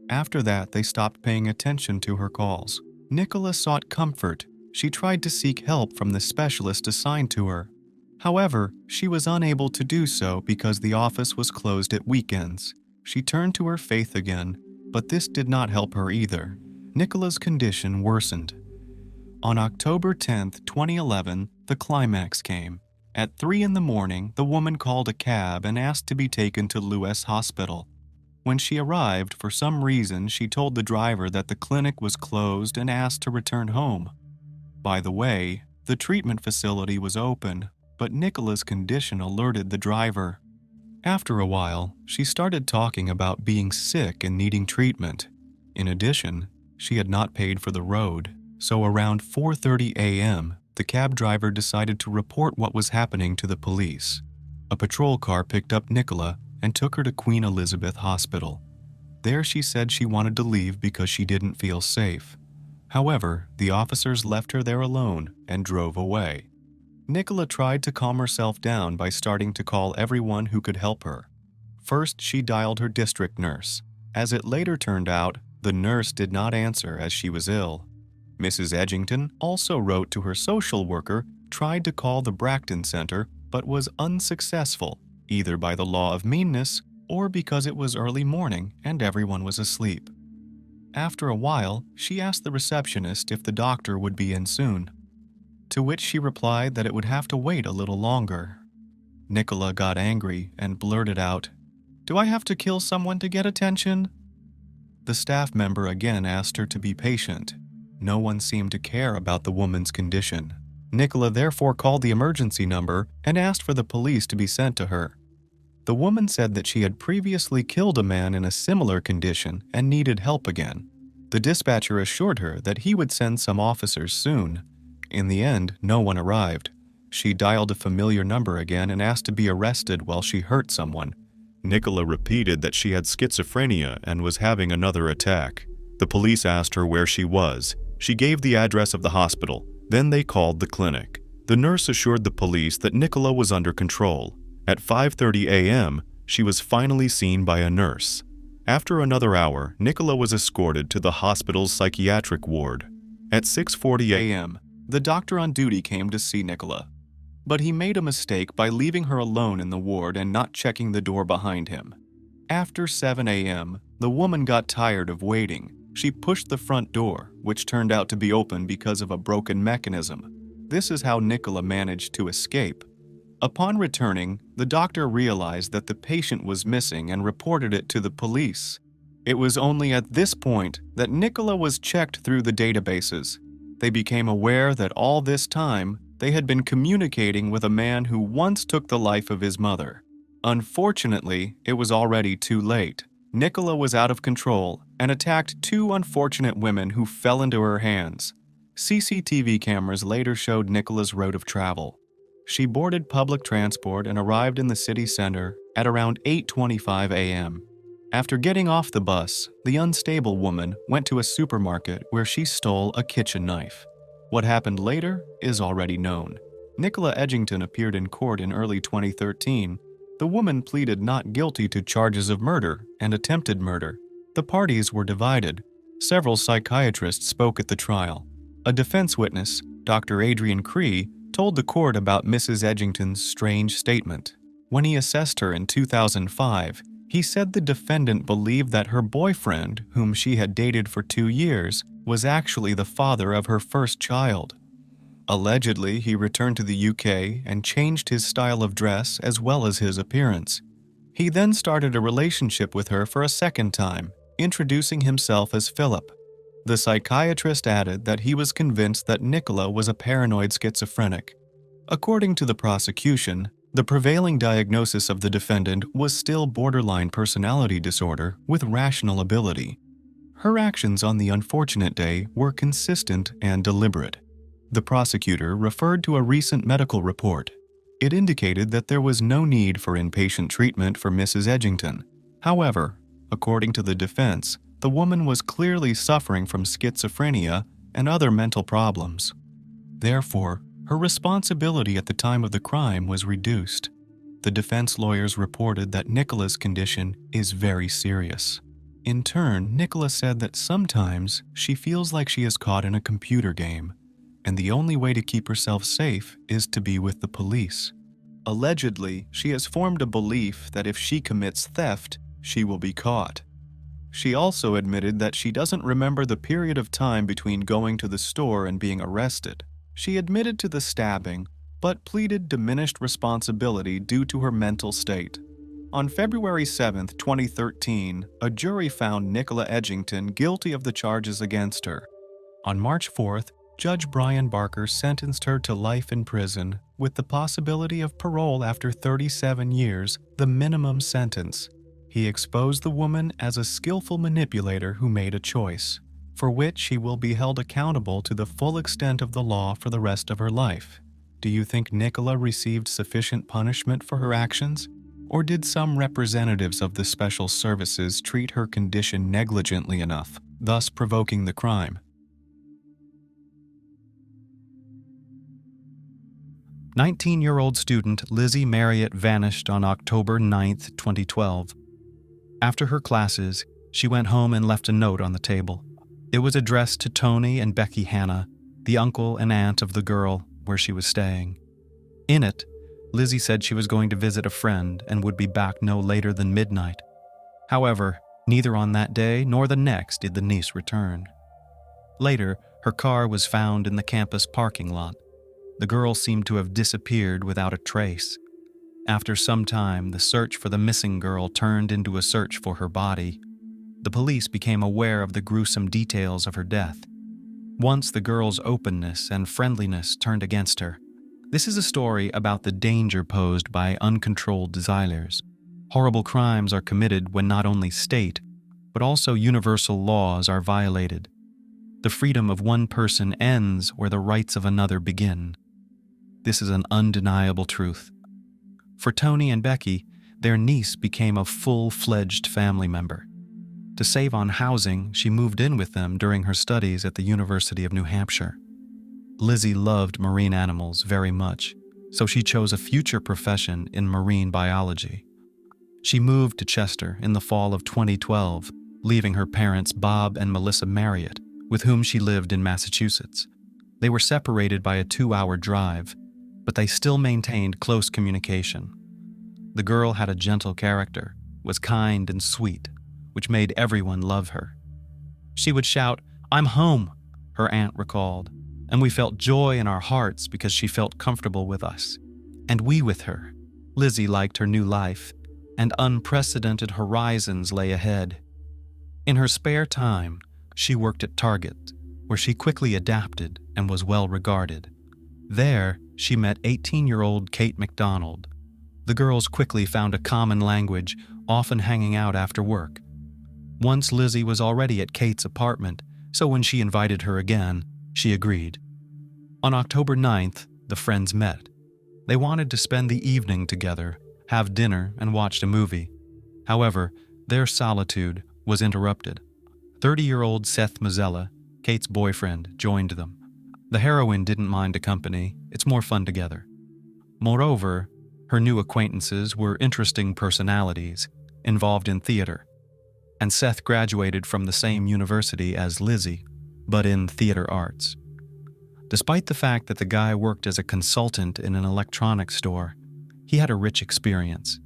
After that, they stopped paying attention to her calls. Nicola sought comfort. She tried to seek help from the specialist assigned to her. However, she was unable to do so because the office was closed at weekends. She turned to her faith again, but this did not help her either. Nicola's condition worsened. On October 10, 2011, the climax came. At 3 in the morning, the woman called a cab and asked to be taken to Lewis Hospital. When she arrived, for some reason, she told the driver that the clinic was closed and asked to return home. By the way, the treatment facility was open, but Nicola's condition alerted the driver. After a while, she started talking about being sick and needing treatment. In addition, she had not paid for the road, so around 4:30 a.m., the cab driver decided to report what was happening to the police. A patrol car picked up Nicola and took her to Queen Elizabeth Hospital. There she said she wanted to leave because she didn't feel safe. However, the officers left her there alone and drove away. Nicola tried to calm herself down by starting to call everyone who could help her. First, she dialed her district nurse. As it later turned out, the nurse did not answer as she was ill. Mrs. Edgington also wrote to her social worker, tried to call the Bracton Center, but was unsuccessful, either by the law of meanness or because it was early morning and everyone was asleep. After a while, she asked the receptionist if the doctor would be in soon, to which she replied that it would have to wait a little longer. Nicola got angry and blurted out, "Do I have to kill someone to get attention?" The staff member again asked her to be patient. No one seemed to care about the woman's condition. Nicola therefore called the emergency number and asked for the police to be sent to her. The woman said that she had previously killed a man in a similar condition and needed help again. The dispatcher assured her that he would send some officers soon. In the end, no one arrived. She dialed a familiar number again and asked to be arrested while she hurt someone. Nicola repeated that she had schizophrenia and was having another attack. The police asked her where she was. She gave the address of the hospital. Then they called the clinic. The nurse assured the police that Nicola was under control. At 5:30 a.m., she was finally seen by a nurse. After another hour, Nicola was escorted to the hospital's psychiatric ward. At 6:40 a.m., the doctor on duty came to see Nicola, but he made a mistake by leaving her alone in the ward and not checking the door behind him. After 7 a.m., the woman got tired of waiting. She pushed the front door, which turned out to be open because of a broken mechanism. This is how Nicola managed to escape. Upon returning, the doctor realized that the patient was missing and reported it to the police. It was only at this point that Nicola was checked through the databases. They became aware that all this time, they had been communicating with a man who once took the life of his mother. Unfortunately, it was already too late. Nicola was out of control and attacked two unfortunate women who fell into her hands. CCTV cameras later showed Nicola's route of travel. She boarded public transport and arrived in the city center at around 8:25 a.m. After getting off the bus, the unstable woman went to a supermarket where she stole a kitchen knife. What happened later is already known. Nicola Edgington appeared in court in early 2013. The woman pleaded not guilty to charges of murder and attempted murder. The parties were divided. Several psychiatrists spoke at the trial. A defense witness, Dr. Adrian Cree, told the court about Mrs. Edgington's strange statement. When he assessed her in 2005, he said the defendant believed that her boyfriend, whom she had dated for 2 years, was actually the father of her first child. Allegedly, he returned to the UK and changed his style of dress as well as his appearance. He then started a relationship with her for a second time, introducing himself as Philip. The psychiatrist added that he was convinced that Nicola was a paranoid schizophrenic. According to the prosecution, The prevailing diagnosis of the defendant was still borderline personality disorder with rational ability. Her actions on the unfortunate day were consistent and deliberate. The prosecutor referred to a recent medical report. It indicated that there was no need for inpatient treatment for Mrs. Edgington. However, according to the defense, the woman was clearly suffering from schizophrenia and other mental problems. Therefore, her responsibility at the time of the crime was reduced. The defense lawyers reported that Nicola's condition is very serious. In turn, Nicola said that sometimes she feels like she is caught in a computer game, and the only way to keep herself safe is to be with the police. Allegedly, she has formed a belief that if she commits theft, she will be caught. She also admitted that she doesn't remember the period of time between going to the store and being arrested. She admitted to the stabbing, but pleaded diminished responsibility due to her mental state. On February 7, 2013, a jury found Nicola Edgington guilty of the charges against her. On March 4th, Judge Brian Barker sentenced her to life in prison with the possibility of parole after 37 years, the minimum sentence. He exposed the woman as a skillful manipulator who made a choice, for which she will be held accountable to the full extent of the law for the rest of her life. Do you think Nicola received sufficient punishment for her actions? Or did some representatives of the special services treat her condition negligently enough, thus provoking the crime? 19-year-old student Lizzy Marriott vanished on October 9, 2012. After her classes, she went home and left a note on the table. It was addressed to Tony and Becky Hanna, the uncle and aunt of the girl where she was staying. In it, Lizzy said she was going to visit a friend and would be back no later than midnight. However, neither on that day nor the next did the niece return. Later, her car was found in the campus parking lot. The girl seemed to have disappeared without a trace. After some time, the search for the missing girl turned into a search for her body. The police became aware of the gruesome details of her death. Once the girl's openness and friendliness turned against her. This is a story about the danger posed by uncontrolled desires. Horrible crimes are committed when not only state, but also universal laws are violated. The freedom of one person ends where the rights of another begin. This is an undeniable truth. For Tony and Becky, their niece became a full-fledged family member. To save on housing, she moved in with them during her studies at the University of New Hampshire. Lizzy loved marine animals very much, so she chose a future profession in marine biology. She moved to Chester in the fall of 2012, leaving her parents Bob and Melissa Marriott, with whom she lived in Massachusetts. They were separated by a 2-hour drive, but they still maintained close communication. The girl had a gentle character, was kind and sweet, which made everyone love her. She would shout, "I'm home," her aunt recalled, and we felt joy in our hearts because she felt comfortable with us, and we with her. Lizzy liked her new life, and unprecedented horizons lay ahead. In her spare time, she worked at Target, where she quickly adapted and was well regarded. There, she met 18-year-old Kate McDonald. The girls quickly found a common language, often hanging out after work. Once Lizzy was already at Kate's apartment, so when she invited her again, she agreed. On October 9th, the friends met. They wanted to spend the evening together, have dinner, and watch a movie. However, their solitude was interrupted. 30-year-old Seth Mazzella, Kate's boyfriend, joined them. The heroine didn't mind the company. It's more fun together. Moreover, her new acquaintances were interesting personalities involved in theater, and Seth graduated from the same university as Lizzy, but in theater arts. Despite the fact that the guy worked as a consultant in an electronics store, he had a rich experience.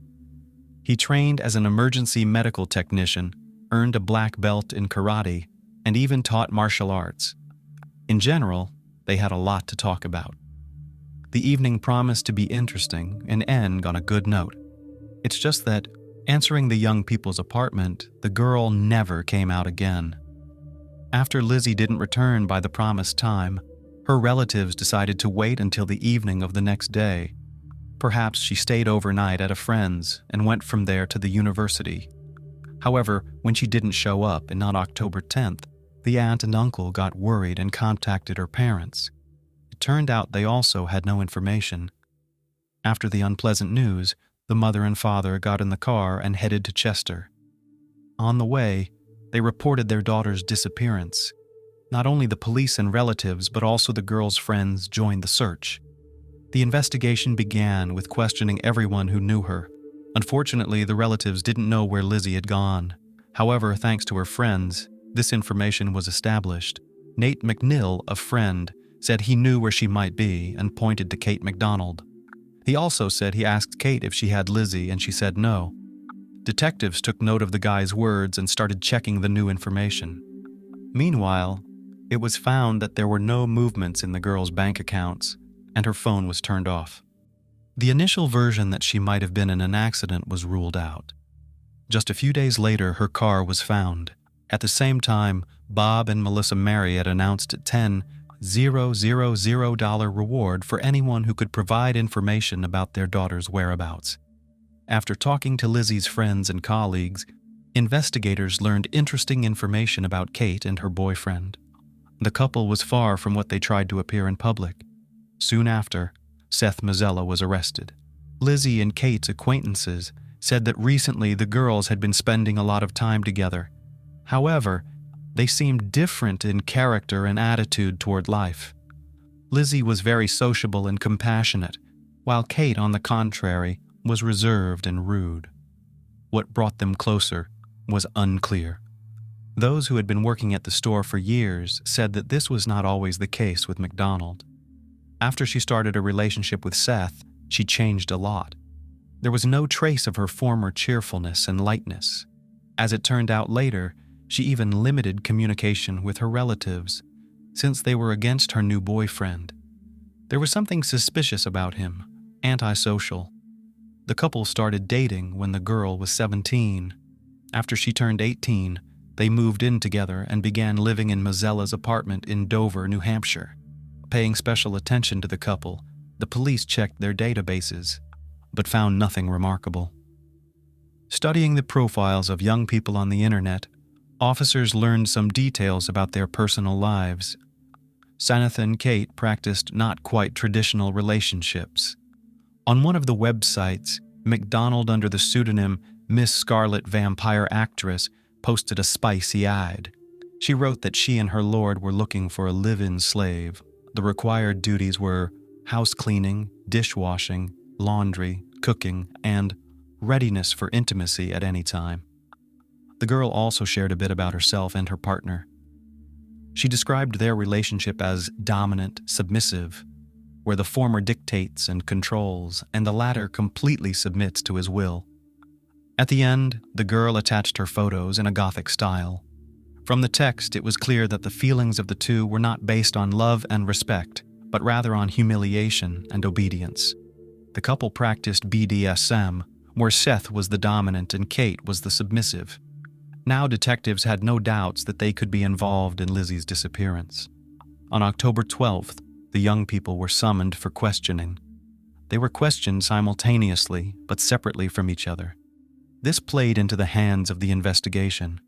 He trained as an emergency medical technician, earned a black belt in karate, and even taught martial arts. In general, they had a lot to talk about. The evening promised to be interesting and end on a good note. It's just that, answering the young people's apartment, the girl never came out again. After Lizzy didn't return by the promised time, her relatives decided to wait until the evening of the next day. Perhaps she stayed overnight at a friend's and went from there to the university. However, when she didn't show up and on October 10th, the aunt and uncle got worried and contacted her parents. It turned out they also had no information. After the unpleasant news, the mother and father got in the car and headed to Chester. On the way, they reported their daughter's disappearance. Not only the police and relatives, but also the girl's friends joined the search. The investigation began with questioning everyone who knew her. Unfortunately, the relatives didn't know where Lizzy had gone. However, thanks to her friends, this information was established. Nate McNill, a friend, said he knew where she might be and pointed to Kate McDonald. He also said he asked Kate if she had Lizzy and she said no. Detectives took note of the guy's words and started checking the new information. Meanwhile, it was found that there were no movements in the girl's bank accounts, and her phone was turned off. The initial version that she might have been in an accident was ruled out. Just a few days later, her car was found. At the same time, Bob and Melissa Marriott announced a $10,000 reward for anyone who could provide information about their daughter's whereabouts. After talking to Lizzy's friends and colleagues, investigators learned interesting information about Kate and her boyfriend. The couple was far from what they tried to appear in public. Soon after, Seth Mazzella was arrested. Lizzy and Kate's acquaintances said that recently the girls had been spending a lot of time together. However, they seemed different in character and attitude toward life. Lizzy was very sociable and compassionate, while Kate, on the contrary, was reserved and rude. What brought them closer was unclear. Those who had been working at the store for years said that this was not always the case with McDonald. After she started a relationship with Seth, she changed a lot. There was no trace of her former cheerfulness and lightness. As it turned out later, she even limited communication with her relatives, since they were against her new boyfriend. There was something suspicious about him, antisocial. The couple started dating when the girl was 17. After she turned 18, they moved in together and began living in Mazzella's apartment in Dover, New Hampshire. Paying special attention to the couple, the police checked their databases, but found nothing remarkable. Studying the profiles of young people on the internet, officers learned some details about their personal lives. Seth and Kate practiced not quite traditional relationships. On one of the websites, McDonald, under the pseudonym Miss Scarlet Vampire Actress, posted a spicy ad. She wrote that she and her lord were looking for a live-in slave. The required duties were house cleaning, dishwashing, laundry, cooking, and readiness for intimacy at any time. The girl also shared a bit about herself and her partner. She described their relationship as dominant, submissive, where the former dictates and controls, and the latter completely submits to his will. At the end, the girl attached her photos in a Gothic style. From the text, it was clear that the feelings of the two were not based on love and respect, but rather on humiliation and obedience. The couple practiced BDSM, where Seth was the dominant and Kate was the submissive. Now detectives had no doubts that they could be involved in Lizzy's disappearance. On October 12th, the young people were summoned for questioning. They were questioned simultaneously, but separately from each other. This played into the hands of the investigation.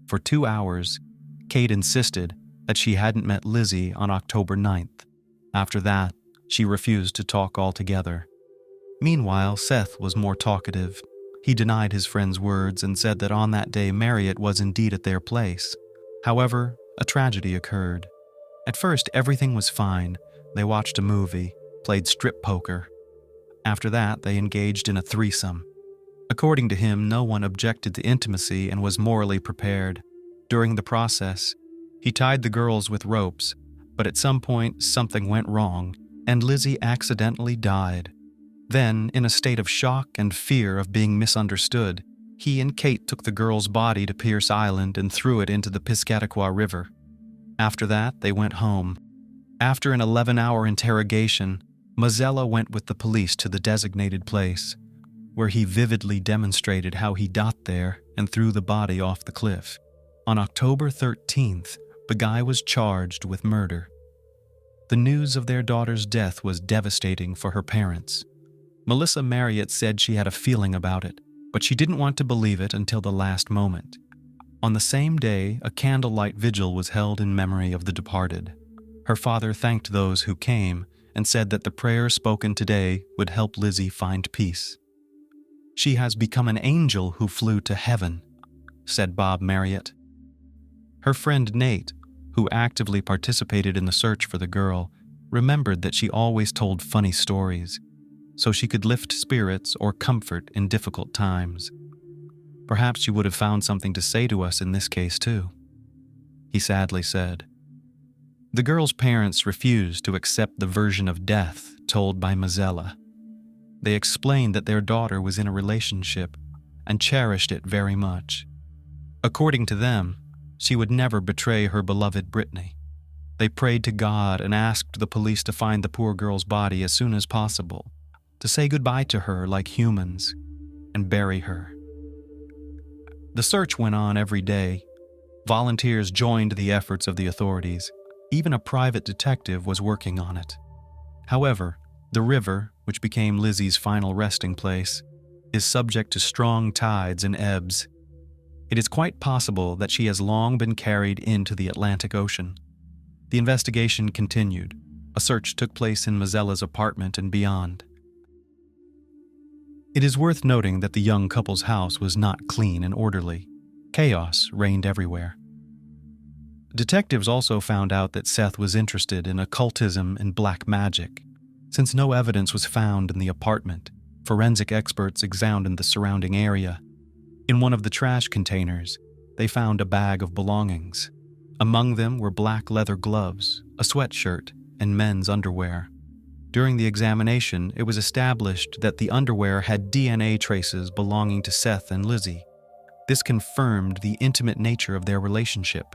For 2 hours, Kate insisted that she hadn't met Lizzy on October 9th. After that, she refused to talk altogether. Meanwhile, Seth was more talkative. He denied his friend's words and said that on that day Marriott was indeed at their place. However, a tragedy occurred. At first, everything was fine. They watched a movie, played strip poker. After that, they engaged in a threesome. According to him, no one objected to intimacy and was morally prepared. During the process, he tied the girls with ropes, but at some point something went wrong, and Lizzy accidentally died. Then, in a state of shock and fear of being misunderstood, he and Kate took the girl's body to Pierce Island and threw it into the Piscataqua River. After that, they went home. After an 11-hour interrogation, Mazzella went with the police to the designated place, where he vividly demonstrated how he got there and threw the body off the cliff. On October 13th, the guy was charged with murder. The news of their daughter's death was devastating for her parents. Melissa Marriott said she had a feeling about it, but she didn't want to believe it until the last moment. On the same day, a candlelight vigil was held in memory of the departed. Her father thanked those who came and said that the prayer spoken today would help Lizzy find peace. "She has become an angel who flew to heaven," said Bob Marriott. Her friend Nate, who actively participated in the search for the girl, remembered that she always told funny stories, so she could lift spirits or comfort in difficult times. "Perhaps she would have found something to say to us in this case too," he sadly said. The girl's parents refused to accept the version of death told by Mazzella. They explained that their daughter was in a relationship and cherished it very much. According to them, she would never betray her beloved Brittany. They prayed to God and asked the police to find the poor girl's body as soon as possible, to say goodbye to her like humans, and bury her. The search went on every day. Volunteers joined the efforts of the authorities. Even a private detective was working on it. However, the river, which became Lizzy's final resting place, is subject to strong tides and ebbs. It is quite possible that she has long been carried into the Atlantic Ocean. The investigation continued. A search took place in Mazzella's apartment and beyond. It is worth noting that the young couple's house was not clean and orderly. Chaos reigned everywhere. Detectives also found out that Seth was interested in occultism and black magic. Since no evidence was found in the apartment, forensic experts examined the surrounding area. In one of the trash containers, they found a bag of belongings. Among them were black leather gloves, a sweatshirt, and men's underwear. During the examination, it was established that the underwear had DNA traces belonging to Seth and Lizzy. This confirmed the intimate nature of their relationship,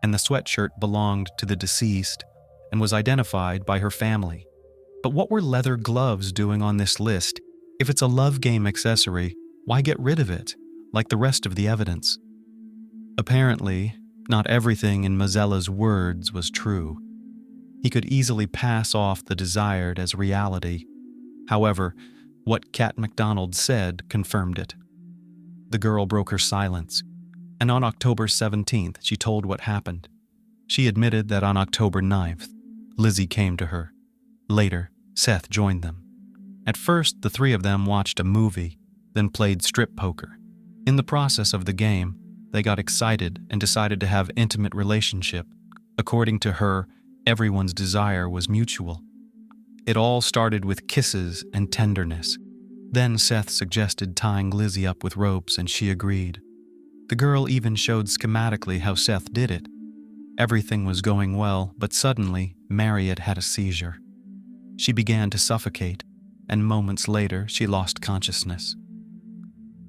and the sweatshirt belonged to the deceased and was identified by her family. But what were leather gloves doing on this list? If it's a love game accessory, why get rid of it, like the rest of the evidence? Apparently, not everything in Mazzella's words was true. He could easily pass off the desired as reality. However, what Kat McDonald said confirmed it. The girl broke her silence, and on October 17th, she told what happened. She admitted that on October 9th, Lizzy came to her. Later, Seth joined them. At first, the three of them watched a movie, then played strip poker. In the process of the game, they got excited and decided to have intimate relationship. According to her, everyone's desire was mutual. It all started with kisses and tenderness. Then Seth suggested tying Lizzy up with ropes, and she agreed. The girl even showed schematically how Seth did it. Everything was going well, but suddenly, Marriott had a seizure. She began to suffocate, and moments later, she lost consciousness.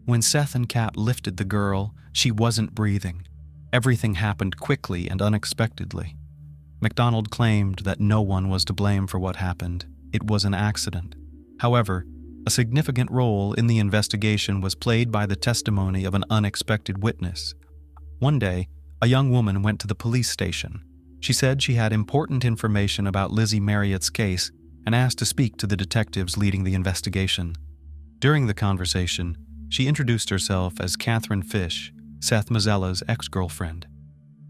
When Seth and Kat lifted the girl, she wasn't breathing. Everything happened quickly and unexpectedly. McDonald claimed that no one was to blame for what happened. It was an accident. However, a significant role in the investigation was played by the testimony of an unexpected witness. One day, a young woman went to the police station. She said she had important information about Lizzy Marriott's case and asked to speak to the detectives leading the investigation. During the conversation, she introduced herself as Catherine Fish, Seth Mazzella's ex-girlfriend.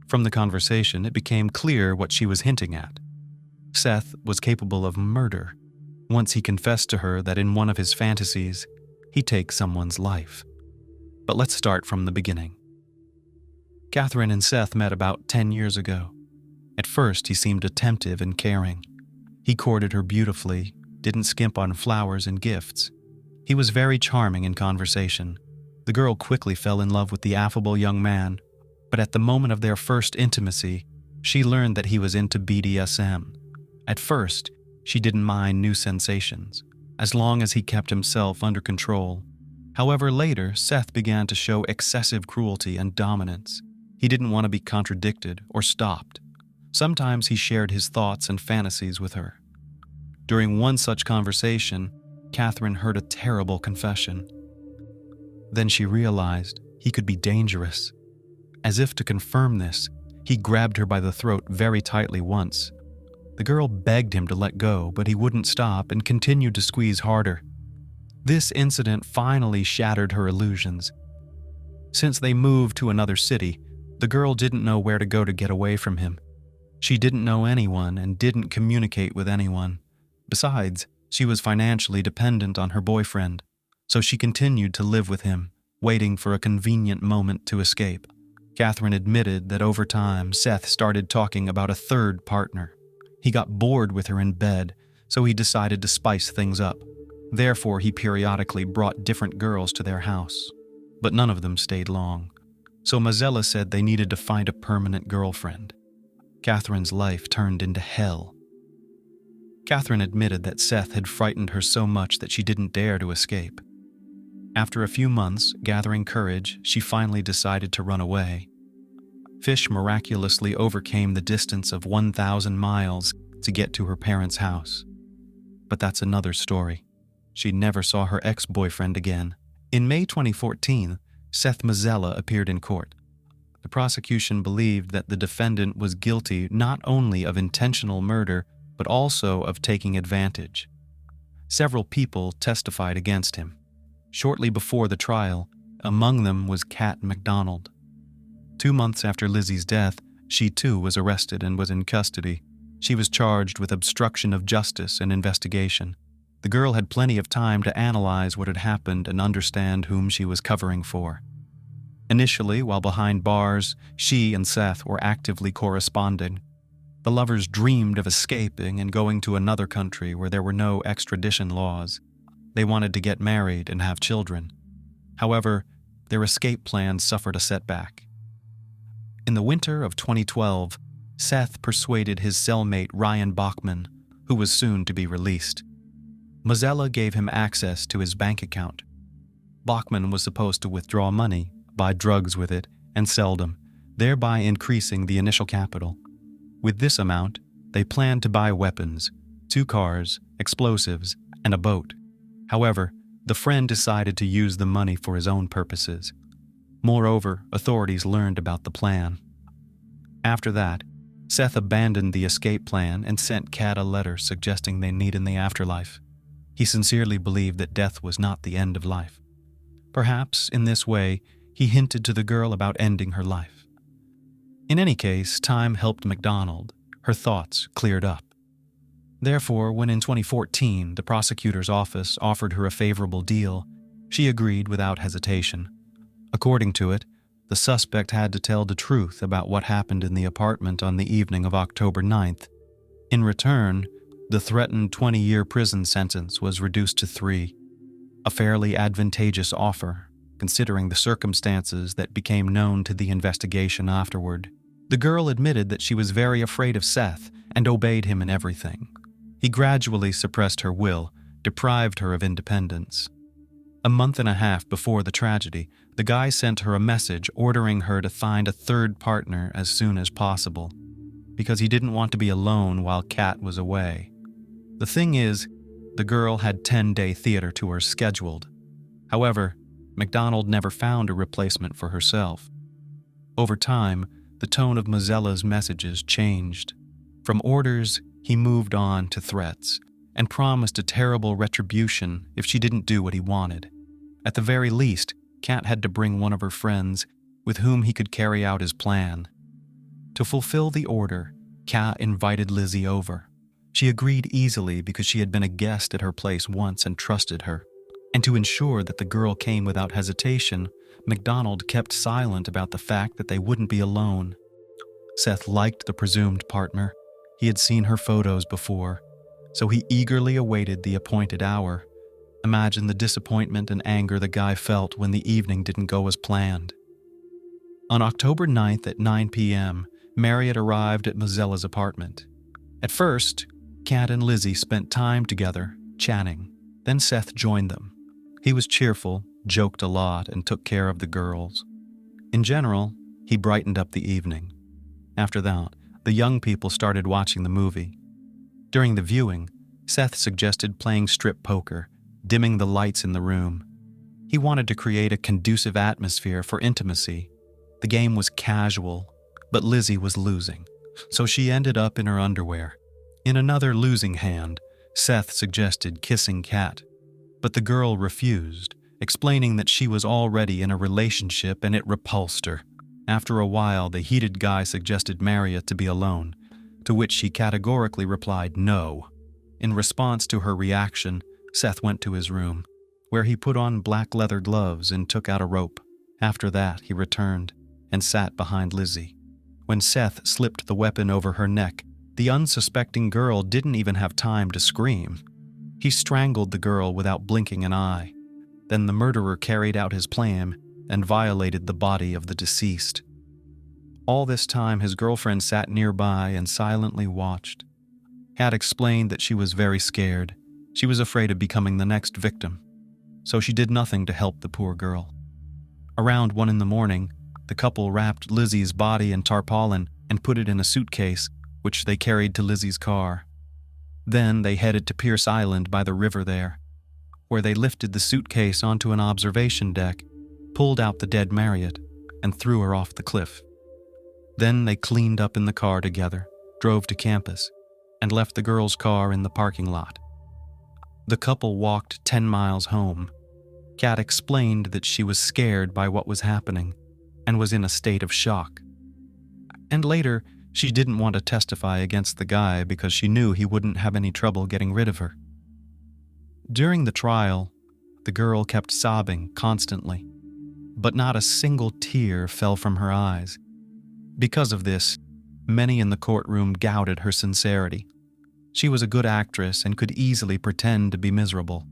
From the conversation, it became clear what she was hinting at. Seth was capable of murder. Once he confessed to her that in one of his fantasies, he takes someone's life. But let's start from the beginning. Catherine and Seth met about 10 years ago. At first, he seemed attentive and caring. He courted her beautifully, didn't skimp on flowers and gifts. He was very charming in conversation. The girl quickly fell in love with the affable young man, but at the moment of their first intimacy, she learned that he was into BDSM. At first, she didn't mind new sensations, as long as he kept himself under control. However, later, Seth began to show excessive cruelty and dominance. He didn't want to be contradicted or stopped. Sometimes he shared his thoughts and fantasies with her. During one such conversation, Catherine heard a terrible confession. Then she realized he could be dangerous. As if to confirm this, he grabbed her by the throat very tightly once. The girl begged him to let go, but he wouldn't stop and continued to squeeze harder. This incident finally shattered her illusions. Since they moved to another city, the girl didn't know where to go to get away from him. She didn't know anyone and didn't communicate with anyone. Besides, she was financially dependent on her boyfriend, so she continued to live with him, waiting for a convenient moment to escape. Catherine admitted that over time, Seth started talking about a third partner. He got bored with her in bed, so he decided to spice things up. Therefore, he periodically brought different girls to their house. But none of them stayed long. So Mazzella said they needed to find a permanent girlfriend. Catherine's life turned into hell. Catherine admitted that Seth had frightened her so much that she didn't dare to escape. After a few months, gathering courage, she finally decided to run away. Fish miraculously overcame the distance of 1,000 miles to get to her parents' house. But that's another story. She never saw her ex-boyfriend again. In May 2014, Seth Mazzella appeared in court. The prosecution believed that the defendant was guilty not only of intentional murder, but also of taking advantage. Several people testified against him. Shortly before the trial, among them was Kat McDonald. 2 months after Lizzy's death, she too was arrested and was in custody. She was charged with obstruction of justice and investigation. The girl had plenty of time to analyze what had happened and understand whom she was covering for. Initially, while behind bars, she and Seth were actively corresponding. The lovers dreamed of escaping and going to another country where there were no extradition laws. They wanted to get married and have children. However, their escape plans suffered a setback. In the winter of 2012, Seth persuaded his cellmate Ryan Bachman, who was soon to be released. Mazzella gave him access to his bank account. Bachman was supposed to withdraw money, buy drugs with it, and sell them, thereby increasing the initial capital. With this amount, they planned to buy weapons, 2 cars, explosives, and a boat. However, the friend decided to use the money for his own purposes. Moreover, authorities learned about the plan. After that, Seth abandoned the escape plan and sent Kat a letter suggesting they meet in the afterlife. He sincerely believed that death was not the end of life. Perhaps, in this way, he hinted to the girl about ending her life. In any case, time helped McDonald. Her thoughts cleared up. Therefore, when in 2014 the prosecutor's office offered her a favorable deal, she agreed without hesitation. According to it, the suspect had to tell the truth about what happened in the apartment on the evening of October 9th. In return, the threatened 20-year prison sentence was reduced to 3, a fairly advantageous offer, considering the circumstances that became known to the investigation afterward. The girl admitted that she was very afraid of Seth and obeyed him in everything. He gradually suppressed her will, deprived her of independence. A month and a half before the tragedy, the guy sent her a message ordering her to find a third partner as soon as possible, because he didn't want to be alone while Kat was away. The thing is, the girl had 10-day theater tours scheduled. However, McDonald never found a replacement for herself. Over time, the tone of Mazzella's messages changed. From orders, he moved on to threats, and promised a terrible retribution if she didn't do what he wanted. At the very least, Kat had to bring one of her friends with whom he could carry out his plan. To fulfill the order, Kat invited Lizzy over. She agreed easily because she had been a guest at her place once and trusted her. And to ensure that the girl came without hesitation, McDonald kept silent about the fact that they wouldn't be alone. Seth liked the presumed partner. He had seen her photos before, so he eagerly awaited the appointed hour. Imagine the disappointment and anger the guy felt when the evening didn't go as planned. On October 9th at 9 p.m., Marriott arrived at Mazzella's apartment. At first, Kat and Lizzy spent time together, chatting. Then Seth joined them. He was cheerful, joked a lot, and took care of the girls. In general, he brightened up the evening. After that, the young people started watching the movie. During the viewing, Seth suggested playing strip poker, dimming the lights in the room. He wanted to create a conducive atmosphere for intimacy. The game was casual, but Lizzy was losing, so she ended up in her underwear. In another losing hand, Seth suggested kissing Kat. But the girl refused, explaining that she was already in a relationship and it repulsed her. After a while, the heated guy suggested Marriott to be alone, to which she categorically replied no. In response to her reaction, Seth went to his room, where he put on black leather gloves and took out a rope. After that, he returned and sat behind Lizzy. When Seth slipped the weapon over her neck, the unsuspecting girl didn't even have time to scream. He strangled the girl without blinking an eye. Then the murderer carried out his plan and violated the body of the deceased. All this time, his girlfriend sat nearby and silently watched. Kat explained that she was very scared. She was afraid of becoming the next victim, so she did nothing to help the poor girl. Around 1 a.m, the couple wrapped Lizzy's body in tarpaulin and put it in a suitcase, which they carried to Lizzy's car. Then they headed to Pierce Island by the river there, where they lifted the suitcase onto an observation deck, pulled out the dead Marriott, and threw her off the cliff. Then they cleaned up in the car together, drove to campus, and left the girl's car in the parking lot. The couple walked 10 miles home. Kat explained that she was scared by what was happening and was in a state of shock. And later, she didn't want to testify against the guy because she knew he wouldn't have any trouble getting rid of her. During the trial, the girl kept sobbing constantly, but not a single tear fell from her eyes. Because of this, many in the courtroom doubted her sincerity. She was a good actress and could easily pretend to be miserable.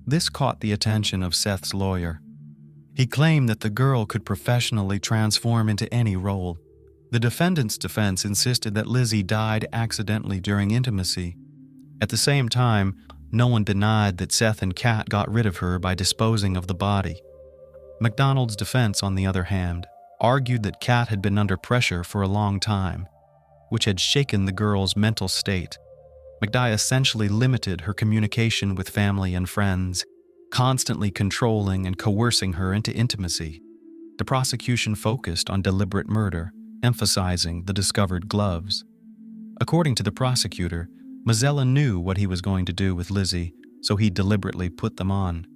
This caught the attention of Seth's lawyer. He claimed that the girl could professionally transform into any role. The defendant's defense insisted that Lizzy died accidentally during intimacy. At the same time, no one denied that Seth and Kat got rid of her by disposing of the body. McDonald's defense, on the other hand, argued that Kat had been under pressure for a long time, which had shaken the girl's mental state. McDye essentially limited her communication with family and friends, constantly controlling and coercing her into intimacy. The prosecution focused on deliberate murder, emphasizing the discovered gloves. According to the prosecutor, Mazzella knew what he was going to do with Lizzy, so he deliberately put them on.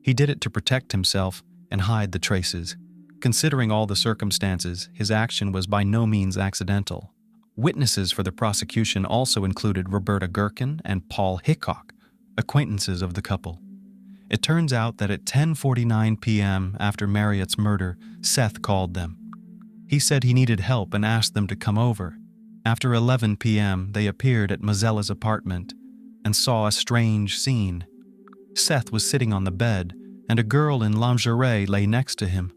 He did it to protect himself and hide the traces. Considering all the circumstances, his action was by no means accidental. Witnesses for the prosecution also included Roberta Gherkin and Paul Hickok, acquaintances of the couple. It turns out that at 10:49 p.m. after Marriott's murder, Seth called them. He said he needed help and asked them to come over. After 11 p.m., they appeared at Mazzella's apartment and saw a strange scene. Seth was sitting on the bed, and a girl in lingerie lay next to him.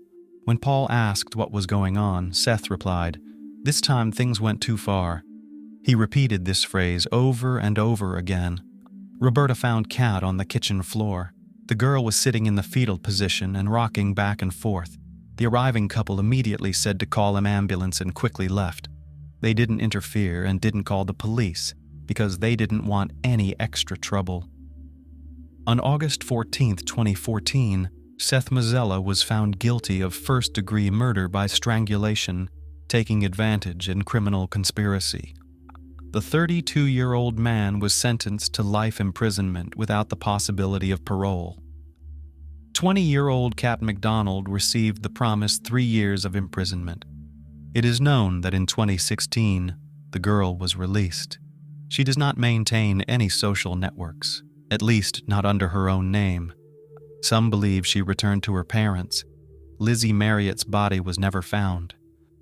When Paul asked what was going on, Seth replied, "This time things went too far." He repeated this phrase over and over again. Roberta found Kat on the kitchen floor. The girl was sitting in the fetal position and rocking back and forth. The arriving couple immediately said to call an ambulance and quickly left. They didn't interfere and didn't call the police because they didn't want any extra trouble. On August 14, 2014, Seth Mazzella was found guilty of first-degree murder by strangulation, taking advantage in criminal conspiracy. The 32-year-old man was sentenced to life imprisonment without the possibility of parole. 20-year-old Kat McDonald received the promised 3 years of imprisonment. It is known that in 2016, the girl was released. She does not maintain any social networks, at least not under her own name. Some believe she returned to her parents. Lizzy Marriott's body was never found.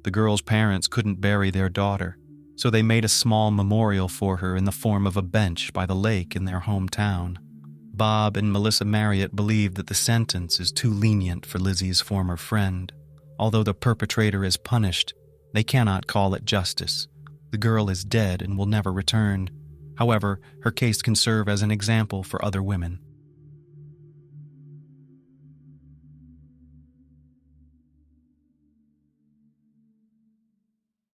The girl's parents couldn't bury their daughter, so they made a small memorial for her in the form of a bench by the lake in their hometown. Bob and Melissa Marriott believe that the sentence is too lenient for Lizzy's former friend. Although the perpetrator is punished, they cannot call it justice. The girl is dead and will never return. However, her case can serve as an example for other women.